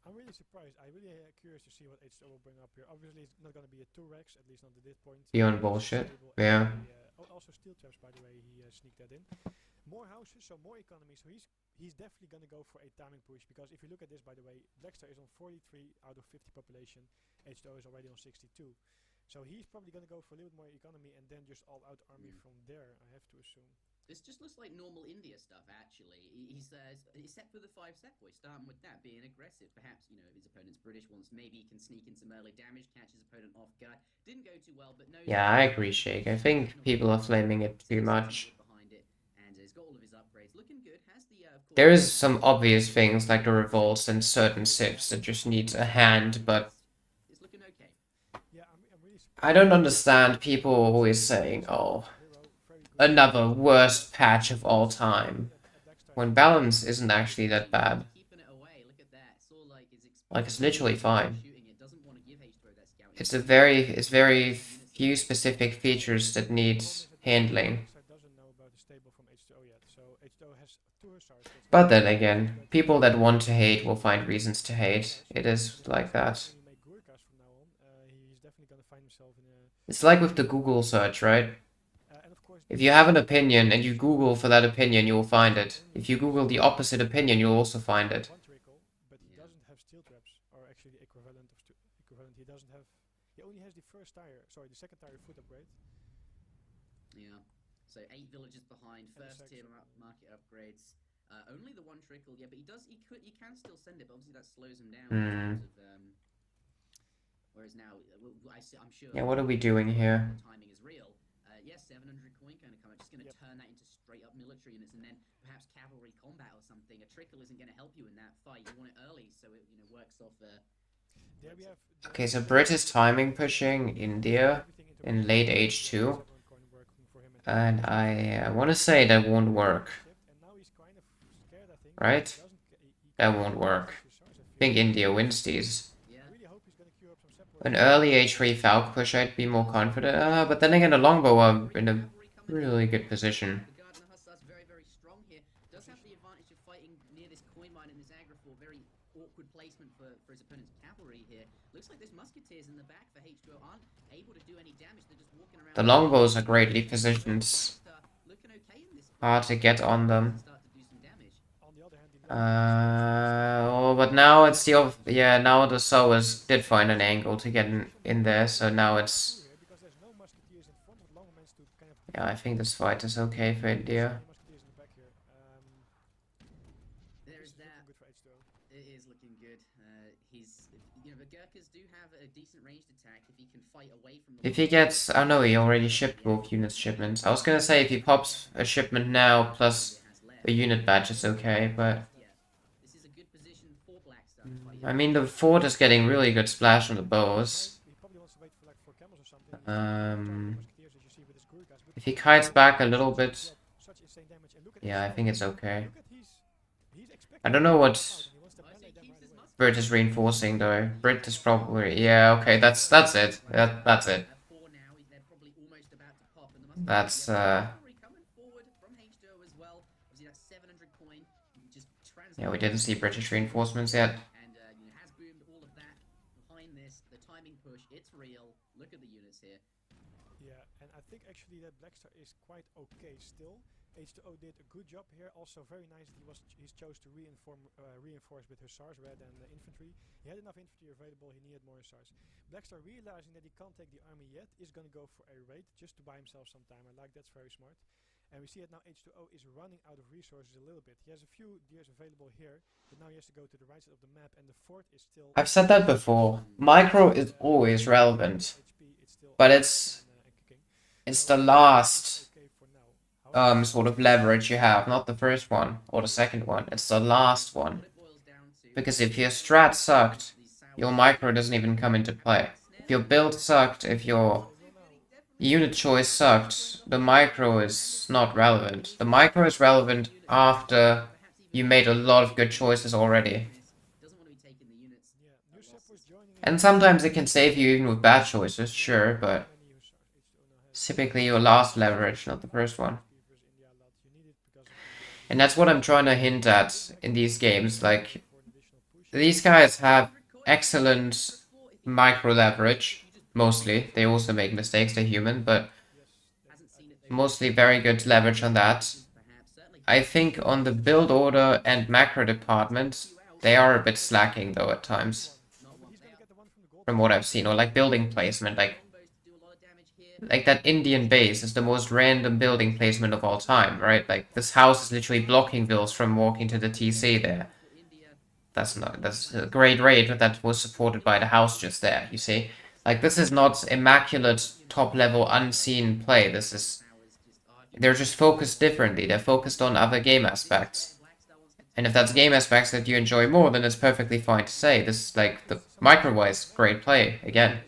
I'm really surprised. I'm really curious to see what H2O will bring up here. Obviously, it's not going to be a 2 Rex, at least not at this point. Beyond bullshit. Yeah. Also, steel traps, by the way, he sneaked that in. More houses, so more economy. So he's definitely going to go for a timing push, because if you look at this, by the way, Blackstar is on 43 out of 50 population. H2O is already on 62. So he's probably going to go for a little bit more economy and then just all-out army from there, I have to assume. This just looks like normal India stuff, actually. He's except for the 5 Sepoy, starting with that, being aggressive. Perhaps, you know, if his opponent's British once, maybe he can sneak in some early damage, catch his opponent off guard. Didn't go too well, but no. Yeah, I agree, Shake. I think people are flaming it too much. Behind it, and he's got all of his upgrades. Looking good. Has the, of course, There is some obvious things like the revolts and certain sips that just need a hand, but it's looking okay. Yeah, I'm really surprised. I don't understand people always saying, oh, another worst patch of all time, when balance isn't actually that bad. Like, it's literally fine. It's very few specific features that need handling. But then again, people that want to hate will find reasons to hate. It is like that. It's like with the Google search, right? If you have an opinion and you Google for that opinion, you will find it. If you Google the opposite opinion, you'll also find it. But he doesn't have steel traps, or actually the equivalent of equivalent. He doesn't have. He only has the the second tire foot upgrade. Yeah. So 8 villages behind, first tier market upgrades. Only the 1 trickle, yeah, but he can still send it, but obviously that slows him down in terms of, whereas now, I'm sure. Yeah, what are we doing here? Timing is real. Yes, 700 coin going to come out, just going to turn that into straight up military units, and then perhaps cavalry combat or something. A trickle isn't going to help you in that fight. You want it early, so it works off. There we have. Okay, so Brit is timing pushing India in late H2, and I want to say that won't work. Right? That won't work. I think India wins these. An early H3 Falc push, I'd be more confident. But then again, the longbow are in a really good position. The Gardener Hussar's very, very strong here. Does have the advantage of fighting near this coin mine and this aggro. Very awkward placement for his opponent's cavalry here. Looks like there's musketeers in the back for H2O aren't able to do any damage. They're just walking around. The longbows are greatly positioned. Hard to get on them. But now it's the now the sowers did find an angle to get in there, so now it's I think this fight is okay for India. There's that. It is looking good. The Gurkhas do have a decent ranged attack if he can fight away from the. If he gets, oh no, he already shipped both units shipments. I was gonna say if he pops a shipment now plus a unit batch, it's okay, but. I mean, the fort is getting really good splash on the bows. If he kites back a little bit, yeah, I think it's okay. I don't know what Brit is reinforcing though. Brit is probably okay. That's it. That's it. Yeah, we didn't see British reinforcements yet. And has boomed all of that behind this. The timing push, it's real. Look at the units here. Yeah, and I think actually that Blackstar is quite okay still. H2O did a good job here. Also very nice that he chose to reinforce with hussars rather than infantry. He had enough infantry available. He needed more hussars. Blackstar, realizing that he can't take the army yet, is going to go for a raid just to buy himself some time. I like that's very smart. And we see that now H2O is running out of resources a little bit. He has a few deers available here, but now he has to go to the right side of the map, and the fort is still. I've said that before. Micro is always relevant, but it's the last sort of leverage you have, not the first one or the second one. It's the last one. Because if your strat sucked, your micro doesn't even come into play. If your build sucked, if your unit choice sucked, the micro is not relevant. The micro is relevant after you made a lot of good choices already. And sometimes it can save you even with bad choices, sure, but it's typically your last leverage, not the first one. And that's what I'm trying to hint at in these games. Like, these guys have excellent micro leverage, mostly. They also make mistakes, they're human, but mostly very good leverage on that. I think on the build order and macro department, they are a bit slacking though at times. From what I've seen, or like building placement, like that Indian base is the most random building placement of all time, right? Like this house is literally blocking Vils from walking to the TC there. That's a great raid that was supported by the house just there, you see? Like this is not immaculate top level unseen play. They're just focused differently. They're focused on other game aspects. And if that's game aspects that you enjoy more, then it's perfectly fine to say. This is like the micro-wise great play again.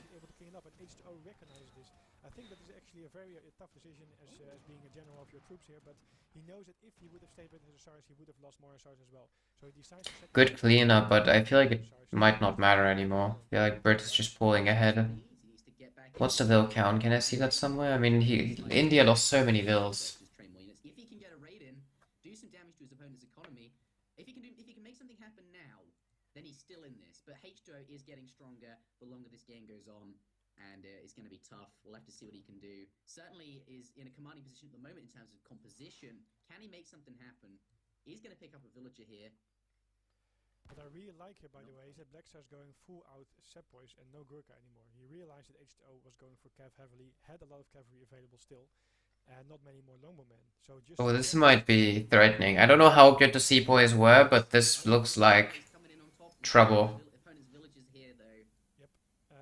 I think that is actually a very tough decision as being a general of your troops here, but he knows that if he would have stayed with his hussars, he would have lost more hussars as well. So he decides to Good cleanup, but I feel like it might not matter anymore. I feel like Brit is just pulling ahead. What's the Vil count? Can I see that somewhere? I mean, India lost so many Vils. If he can get a raid in, do some damage to his opponent's economy, if he can make something happen now, then he's still in this. But H2O is getting stronger the longer this game goes on, and it's going to be tough. We'll have to see what he can do. Certainly is in a commanding position at the moment in terms of composition. Can he make something happen? He's going to pick up a villager here. What I really like here, by the way, is that Blackstar's going full out Sepoys and no Gurkha anymore. He realized that H2O was going for cav heavily, had a lot of cavalry available still, and not many more longbowmen. So just oh, this might be threatening. I don't know how good the Sepoys were, but this looks like trouble. Yep.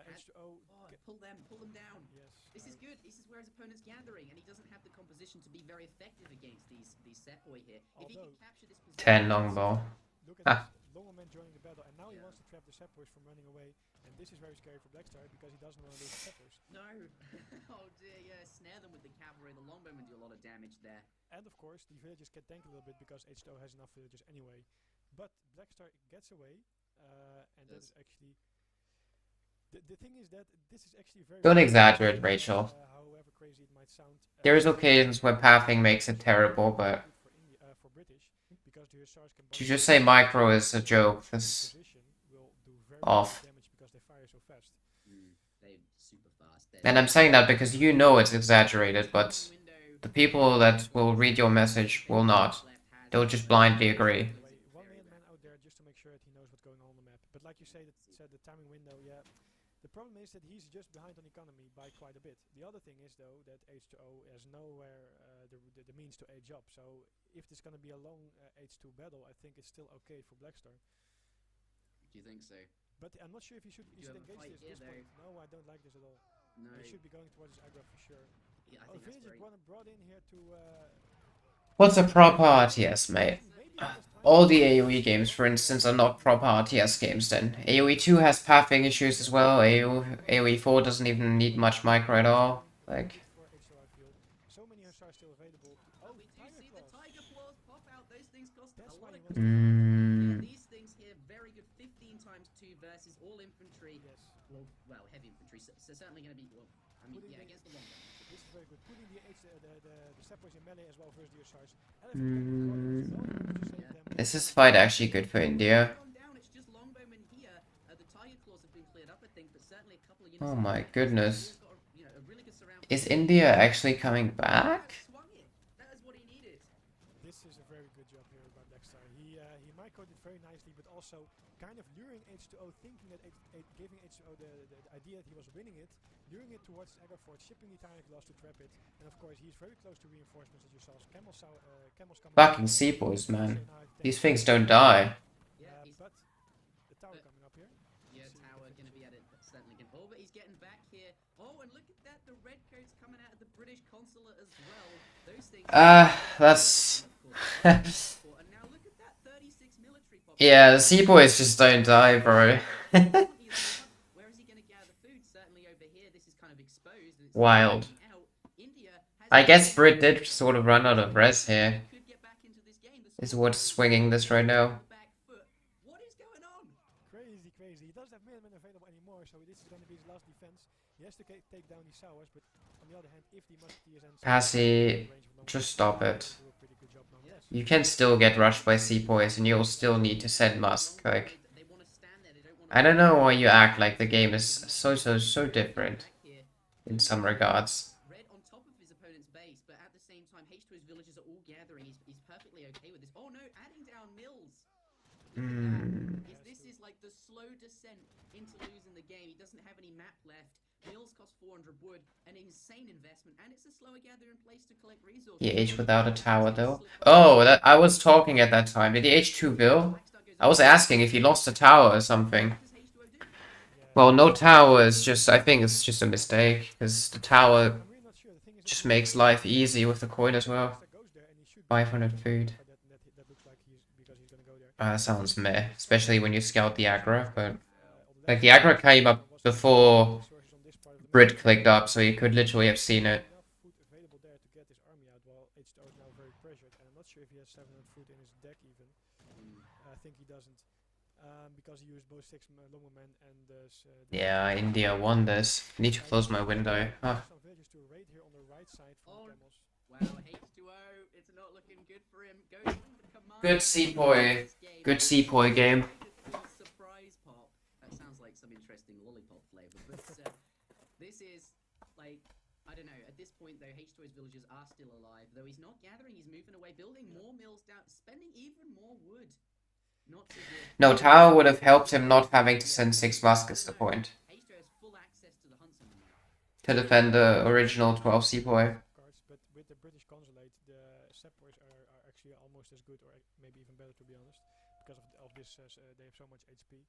H2O. Pull them down. Yes. This is good. This is where his opponent's gathering, and he doesn't have the composition to be very effective against these Sepoy here. If he can capture this position, 10 longbow. Look at this. Longbowman joining the battle, and now he wants to trap the Sepoys from running away. And this is very scary for Blackstar because he doesn't want to lose the Sepoys. No! Oh dear, yeah, snare them with the cavalry. The longbowmen do a lot of damage there. And of course, the villagers get tanked a little bit because H2O has enough villagers anyway. But Blackstar gets away, and that is actually. The thing is that this is actually very. Don't exaggerate, Rachel. However crazy it might sound. There's occasions where pathing makes it terrible, but For British, because the hussars can to just say micro is a joke, that's off. Because they fire so fast. They're super fast. And I'm saying that because you know it's exaggerated, but the people that will read your message will not. They'll just blindly agree. One man out there just to make sure that he knows what's going on the map. But like you said the timing window, yeah. The problem is that he's just behind on economy by quite a bit. The other thing is though that H2O has nowhere the means to age up. So if there's going to be a long H2 battle, I think it's still okay for Blackstar. Do you think so? But I'm not sure if he should engage this point. No, I don't like this at all. No. He should be going towards his aggro for sure. Yeah, I think that's very... brought in here to... What's a proper RTS, mate? All the AoE games, for instance, are not proper RTS games then. AoE2 has pathing issues as well. AoE4 doesn't even need much micro at all. Like... So many hussars still available. Oh, we do see the tiger claws pop out. Those things cost a lot of... These things here, very good. 15 times 2 versus all infantry. Yes. Well, heavy infantry. So certainly going to be... Well, I mean, yeah, against the longbowmen. This is very good. Putting the Sepoys in melee as well versus the hussars. Is this fight actually good for India? Oh my goodness. Is India actually coming back? This is a very good job here by Blackstar. He microed it very nicely, but also kind of luring H2O, thinking that giving H2O the idea that he was winning it, luring it towards his Agafort, shipping the Tyrant Glass to trap it, and of course he's very close to reinforcements that you saw. Camels coming. Fucking seaboys, man. These things don't die. But the tower coming up here. Yeah, tower gonna be at it. Certainly gonna. Oh, but he's getting back here. Oh, and look at that. The red coats coming out of the British consulate as well. Those things. That's. And now look at that 36 military population. Yeah, the seaboys just don't die, bro. Where is he gonna gather food? Certainly over here. This is kind of exposed. And it's Wild. I guess Brit did sort of run out of res here. Is what's swinging this right now. What is going on? Crazy. He doesn't have Minutemen available anymore, so this is going to be his last defense. He has to take down these Sowers, but on the other hand, if the Musketeers and Passy, just stop it. You can still get rushed by seaboys, and you'll still need to send Musk. Like, I don't know why you act like the game is so different in some regards. Red on top of his opponent's base, but at the same time, H2's villagers are all gathering. He's perfectly okay with this. Oh no, adding down mills. This is like the slow descent into losing the game. He doesn't have any map left. Mills cost 400 wood, an insane investment, and it's a slower gathering place to collect resources. He H without a tower though. Oh, that I was talking at that time. Did he H2 Bill? I was asking if he lost a tower or something. Well, no tower is just, I think it's just a mistake, because the tower just makes life easy with the coin as well. 500 food. That sounds meh, especially when you scout the aggro, but like the aggro came up before Brit clicked up, so you could literally have seen it. Food available there to get his army out, while H2O is now very pressured, and I'm not sure if he has 700 food in his deck even. I think he doesn't, because he used both 6 Longman and yeah, India won this. I need to close my window. Huh. some villagers to raid here on the right side from camels. Wow, H2O, it's not looking good for him. Goes in the command. Good seaboy. Good seaboy game. Surprise pop. That sounds like some interesting lollipop flavor, but this is like, I don't know. At this point, though, H2O's villagers are still alive. Though he's not gathering, he's moving away, building more mills down, spending even more wood. Not so good. No, tower would have helped him not having to send 6 muskets to point. H2O has full access to the Huntsman now. To defend the original 12 seaboy. But with the British consulate, the Sepoys are actually almost as good, or maybe even better, to be honest, because of this. They have so much HP.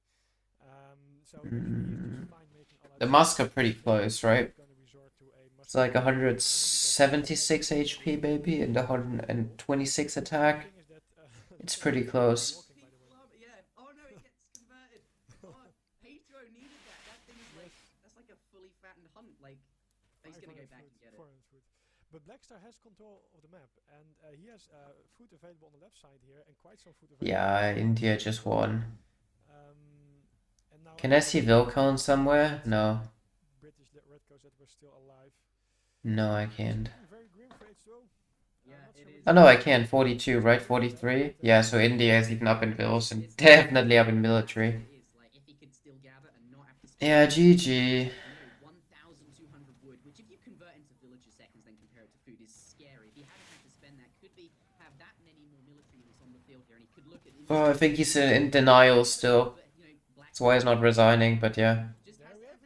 So he is just fine making all The Musk are pretty close, right? It's like 176 HP, baby, and 126 attack. It's pretty close. Yeah. Oh no, it gets converted. H2O needed that. That thing is like, that's like a fully fattened hunt. Like, he's gonna go back and get it. But Blackstar has control of the map, and he has food available on the left side here, and quite some food available. Yeah, India just won. And now Can I see Vilcon somewhere? No. British redcoats that were still alive. No, I can't. Very grim for H2O. Yeah, it is. Oh no, I can. 42, right? 43? Yeah, so India is even up in bills and definitely up in military. Yeah, GG. 1,200 wood, which if you convert into villager seconds, then compare it to food, is scary. If he hadn't had to spend that, could be have that many more military units on the field here, and he could look at. Oh, I think he's in denial still. That's why he's not resigning, but yeah. Just there it is,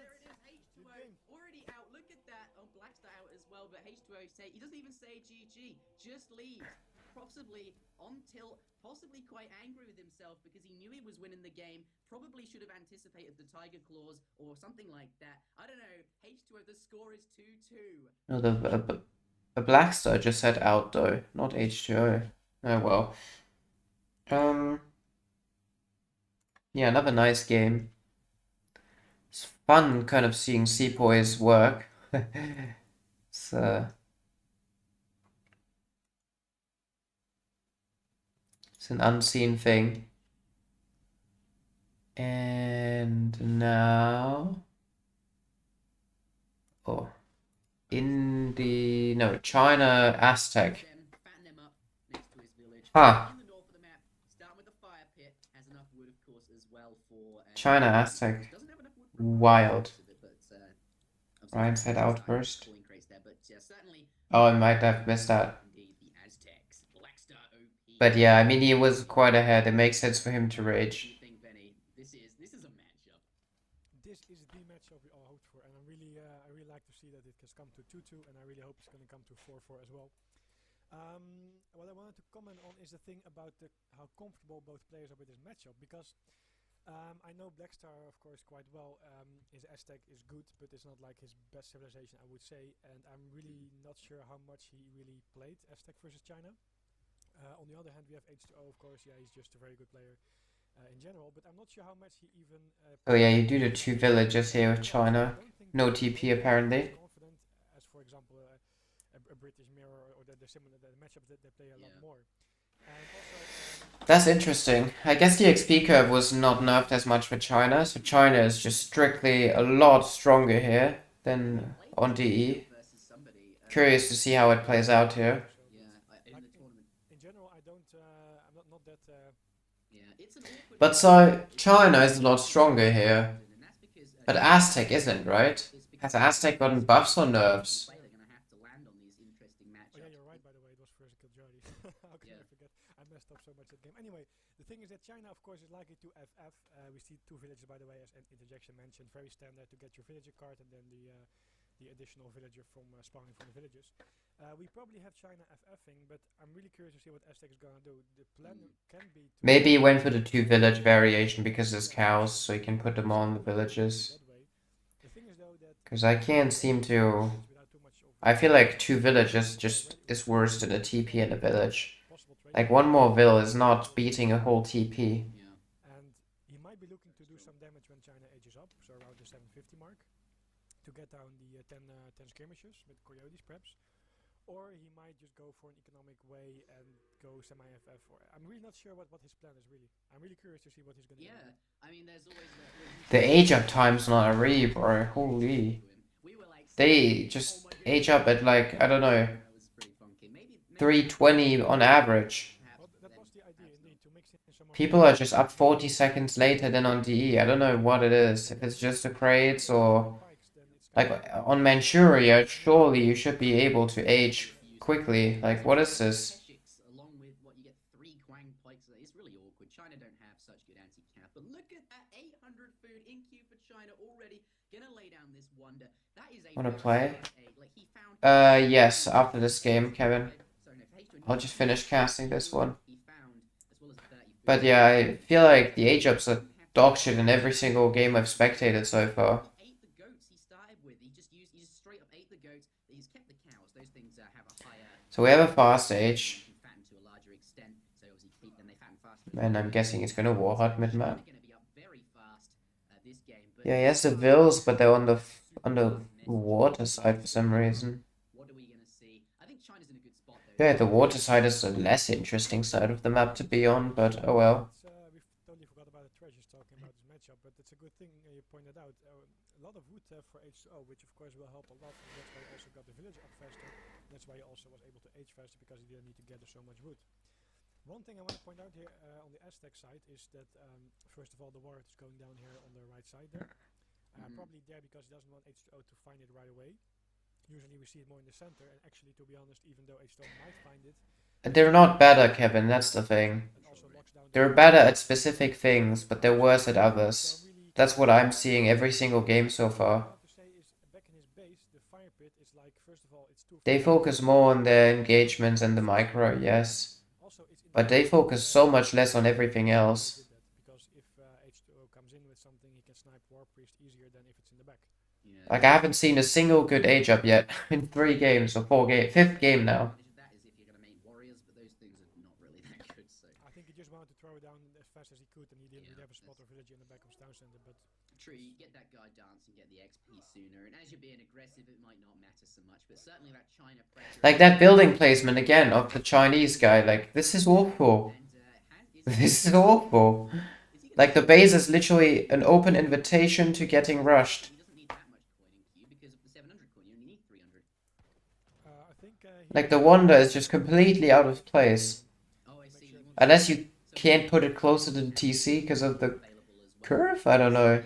H2O already out. Look at that. Oh, Blackstar out as well, but H2O say he doesn't even say GG, just leaves. Possibly on tilt, possibly quite angry with himself because he knew he was winning the game. Probably should have anticipated the Tiger Claws or something like that. I don't know. H2O, the score is 2-2. No, the Blackstar just said out though, not H2O. Oh well. Yeah, another nice game. It's fun kind of seeing seaboys work. It's an unseen thing. And now, oh, China Aztec. Huh. China Aztec. Doesn't have enough wood for Wild. of it, but obviously Ryan's head out starting first. pulling crates there, but certainly Oh, I might have missed that. indeed the Aztecs. Black Star OP. But yeah, I mean, he was quite ahead. It makes sense for him to What do you rage. think, Benny? This is a matchup. This is the matchup we all hoped for, and I really like to see that it has come to 2-2, and I really hope it's going to come to 4-4 as well. What I wanted to comment on is the thing about how comfortable both players are with this matchup, because I know Blackstar, of course, quite well. His Aztec is good, but it's not like his best civilization, I would say, and I'm really not sure how much he really played Aztec versus China. On the other hand, we have H2O, of course. Yeah, he's just a very good player in general, but I'm not sure how much he even. Oh yeah, you do the 2 villages here with China. No TP apparently. Confident as, for example, a British mirror or the similar the matchups that they play a lot more. And also, That's interesting. I guess the XP curve was not nerfed as much for China, so China is just strictly a lot stronger here than on DE. Curious to see how it plays out here. in general, I don't. I'm not that. But so, China is a lot stronger here. But Aztec isn't, right? Has Aztec gotten buffs or nerfs? Oh yeah, you're right. By the way, it was first kill Jody. How can I forget? I messed up so much that game. Anyway, the thing is that China, of course, is likely to FF. We see 2 villages, by the way, as Interjection mentioned. Very standard to get your villager card and then the additional villager from spawning from the villages. We probably have China FFing, but I'm really curious to see what Aztec is gonna do. The plan can be to Maybe he went for the 2 village variation because there's cows, so he can put them on the villages. Because I can't seem to... I feel like 2 villages just is worse than a TP in a village. Like, 1 more vill is not beating a whole TP. And he might be looking to do some damage when China ages up, so around the 750 mark, to get down the 10 skirmishes with coyotes, perhaps. Or he might just go for an economic way and go semi-FF. I'm really not sure what his plan is, really. I'm really curious to see what he's going to do. Yeah, I mean, there's always The age up time's not a re, bro. Holy. They just age up at like, I don't know, 320 on average. Well, that was the idea, indeed, to mix in some People are just up 40 seconds later than on DE. I don't know what it is. If it's just the crates or... Like, on Manchuria, surely you should be able to age quickly. Like, what is this? Along with what you get 3 Quang pikes. It's really awkward. China don't have such good anti-cap, but look at that 800 food in queue for China already. Gonna lay down this wonder. That is a Wanna play? like he found Yes, after this game, Kevin. I'll just finish casting this one. But yeah, I feel like the age ups are dog shit in every single game I've spectated so far. So we have a fast age. And I'm guessing he's gonna warhut mid-map. Yeah, he has the vills, but they're on the water side for some reason. Yeah, the water side is the less interesting side of the map to be on, but oh well. We totally forgot about the treasures talking about this matchup, but it's a good thing you pointed out. A lot of wood for H2O, which of course will help a lot, and that's why he also got the village up faster. That's why he also was able to age faster, because he didn't need to gather so much wood. One thing I want to point out here on the Aztec side is that, first of all, the warrior is going down here on the right side there. Probably there because he doesn't want H2O to find it right away. Usually we see it more in the center, and actually, to be honest, even though H2O might find it... They're not better, Kevin, that's the thing. They're better at specific things, but they're worse at others. That's what I'm seeing every single game so far. They focus more on their engagements and the micro, yes. But they focus so much less on everything else. Like, I haven't seen a single good age up yet in 3 games or 4 games. 5th game now. I think he just wanted to throw it down as fast as he could, and he didn't really have a spot or village in the back of his town center, but... True, you get that guy dancing, get the XP sooner, and as you're being aggressive, it might not matter so much, but certainly that China pressure... Like, that building placement again of the Chinese guy, like, this is awful. This is awful. Like, the base is literally an open invitation to getting rushed. Like, the wonder is just completely out of place. Unless you can't put it closer to the TC because of the Curve? I don't know.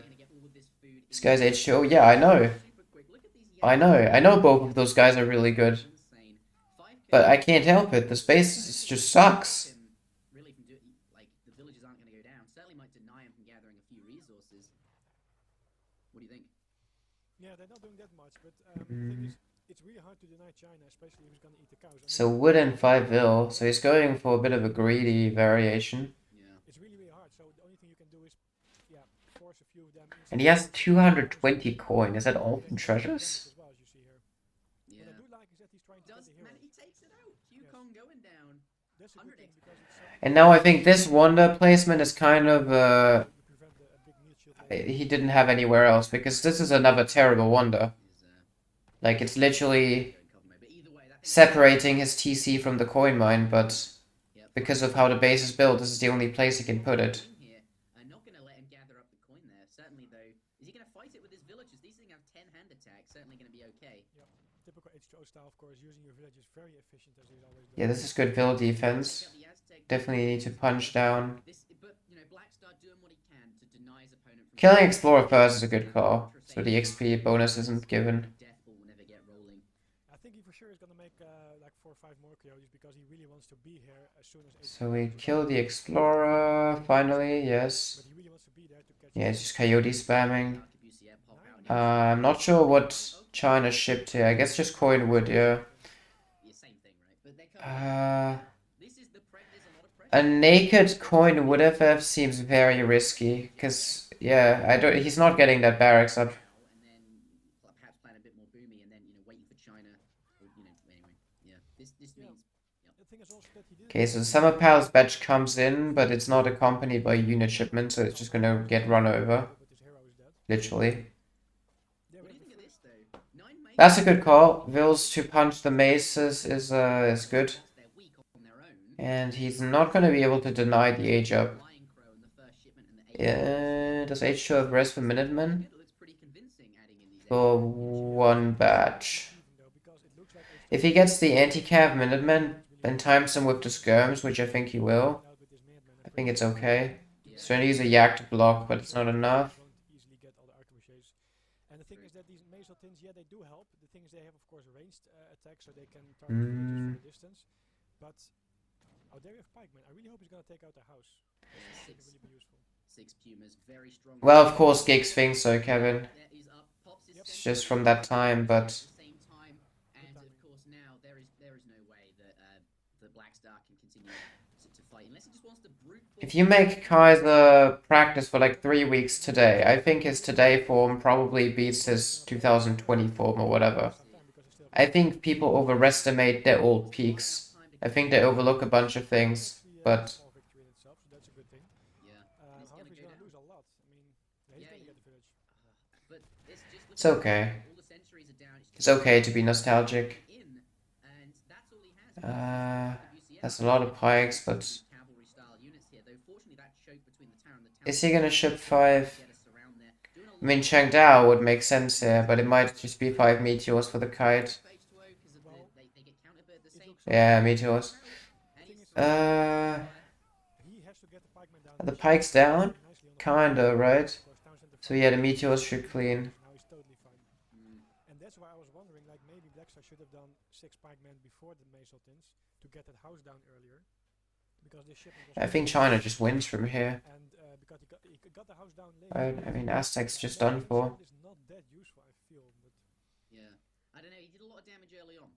This guy's H2O. Yeah, I know. I know both of those guys are really good. But I can't help it. The space just sucks. Really from doing, like, the villages aren't going to go down. Certainly might deny him from gathering a few resources. What do you think? Yeah, they're not doing that much, but the thing is, it's really hard to deny China, especially if he's gonna eat the cows. I So mean, wood and 5 vil. So he's going for a bit of a greedy variation. Yeah. it's really, really hard. So the only thing you can do is, yeah, force a few of them. And he has 220 coin. Is that all from treasures? As well, as you see here. Yeah. What I do like is that he's trying to Does get the hero. man, he takes it out. Yukon going down. That's a good thing because it's And now I think this wonder placement is kind of you prevent a big meat shield. he didn't have anywhere else because this is another terrible wonder. Is, Like it's literally go cover mode. But either way, that separating his TC from the coin mine, but Yep. because of how the base is built, this is the only place he can put it. Here, not going to let him gather up the coin there. Certainly, though, is he going to fight it with his villagers? These things have 10-hand attack. Certainly going to be okay. Yep. Typical H2O style, of course, using your village is very efficient as he's always doing. Yeah, this is good vill defense. Got the Aztec. Definitely need to punch down. This, but you know, Blackstar doing what he can to deny his opponent from Killing Explorer first is a good call, so the XP bonus isn't given. Death ball will never get rolling. I think he for sure is gonna make like 4 or 5 more coyotes because he really wants to be here as soon as. So we kill the Explorer, finally, yes. But he really wants to be there to catch. Yeah, it's just Coyote spamming. Arquebusier pop out now. I'm not sure what China shipped here. I guess just coin wood, yeah. Yeah, same thing, right? But they come. This is the there's a lot of pressure. A naked coin wood FF seems very risky, because, yeah, he's not getting that barracks up. And then perhaps plan a bit more boomy, and then waiting for China. Or, anyway, yeah. This means. The thing is also that he did. Okay, so the Summer Palace batch comes in, but it's not accompanied by a unit shipment, so it's just gonna get run over, But his hero is dead. literally. Yeah, What we do you have think of this though? 9 maces. That's a good call. Vils to punch the maces is good. They're weak on their own. And he's not gonna be able to deny the age up. Lion Crow in the first shipment and the Does H2 have rest for Minutemen? It looks pretty convincing adding in these For one batch. even though because it looks like H2O If he gets the anti-cav Minutemen and times them with the skirms, which I think he will, out with his Minutemen. I think it's okay. He's trying to use a yak to block, but it's not enough. Won't easily get all the arquebusiers. And the thing is that these Mazeltins, yeah, they do help. The thing is they have, of course, ranged attacks, so they can target villages from a distance. But oh, there we have pikemen. I really hope he's gonna take out the house. That Six. could really be useful. 6 Pumas, very strong. Well, of course, Gigs thinks so, Kevin. There is up, pops his It's sentry just from that time, but at the same time, and of course now there is no way that the Black Star can continue to fight unless he just wants to brute force. if you make Kaiser practice for like 3 weeks today, I think his today form probably beats his 2020 form or whatever. Sometime because he still I think people overestimate their old peaks. I think they overlook a bunch of things, but small victory in itself, so that's a good thing. Yeah, he's However, gonna he's go gonna down. lose a lot. I mean, yeah, he's Yeah, gonna get the village. But it's just it's okay. all the sentries are down. It's okay to be nostalgic. In, and that's all he has. That's a lot of pikes, but Cavalry style units here, though fortunately that choke between the tower and the town is he gonna ship 5? get us around there. Doing a I mean, Chengdao would make sense here, but it might just be 5 meteors for the kite. they get countered, but at the same Yeah, meteors. and he's He has to get the pikemen down. Are the pikes down? Nicely on the Kinda, right? of course, town center So yeah, the meteors should clean. now he's totally fine. And that's why I was wondering, like maybe Blackstar should have done 6 pikemen before the Mazeltins to get that house down earlier, because this shipment was. I think China just wins from here. And because he got the house down later. I mean, Aztec's just done for. It's not that useful, I feel, but yeah, I don't know. He did a lot of damage early on.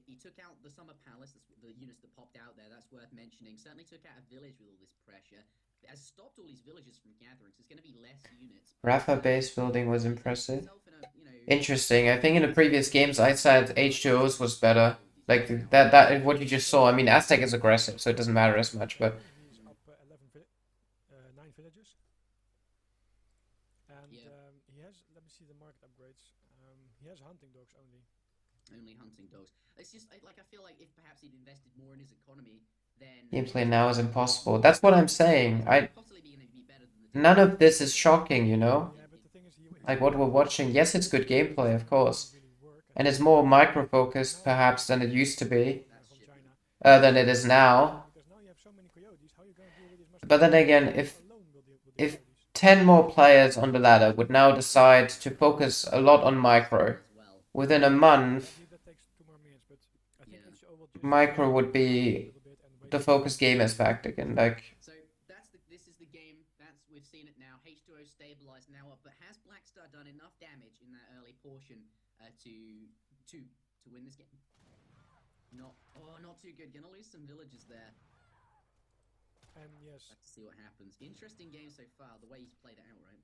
He took out the Summer Palace, the units that popped out there. That's worth mentioning. Certainly took out a village with all this pressure. Has stopped all these villagers from gathering. So it's going to be less units. Rafa base building was impressive. Himself in a, Interesting. I think in the previous games I said H2O's was better. Like that what you just saw. I mean, Aztec is aggressive, so it doesn't matter as much. But he's up 9 villagers. And Yeah. he has, let me see the market upgrades. He has hunting dogs only. only hunting dogs. It's just like I feel like if perhaps he'd invested more in his economy, then gameplay now is impossible. That's what I'm saying. possibly be better than the None of this is shocking, you know? Yeah, but the thing is, he Like what we're watching. Yes, it's good gameplay, of course. really work And it's more micro-focused, perhaps, than it used to be. from China. Than it is now. Because now you have so many coyotes, how are you going to deal with this much? But then again, alone will deal with the if coyotes. 10 more players on the ladder would now decide to focus a lot on micro. as well. Within a I month, believe that takes 2 more minutes, but I think Yeah. HO will just micro would a be little bit and wait the for focus game aspect again. Like, So this is the game. We've seen it now. H2O stabilized now up, but has Blackstar done enough damage in that early portion to win this game? Not too good. Gonna lose some villagers there. And yes, Have to see what happens. Interesting game so far. The way he's played it out, right?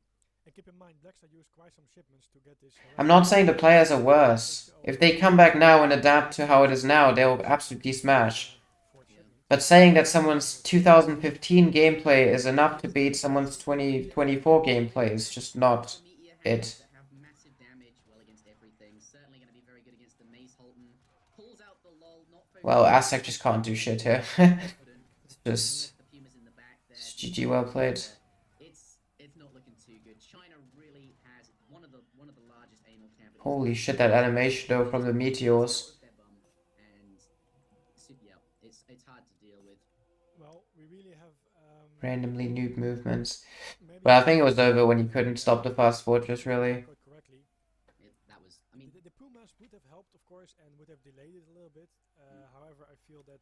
and keep in mind, Blackstar used quite some shipments to get this. I'm not saying the players are worse. If they come back now and adapt to how it is now, they'll absolutely smash. But saying that someone's 2015 gameplay is enough to beat someone's 2024 gameplay is just not it. That have massive damage well against everything. Certainly going to be very good against the Maze Holton. Pulls out the lol. Not Well, Aztec just can't do shit here. It's just the Pumas in the back there. GG, well played. It's not looking too good. China really has one of the largest anal cavities. Holy shit, that animation though from the meteors. And yeah, it's hard to deal with. Well, we really have Randomly noob movements. maybe But I think it was over when he couldn't stop the fast fortress, really. correctly. That was, I mean, The Pumas would have helped, of course, and would have delayed it a little bit. However, I feel that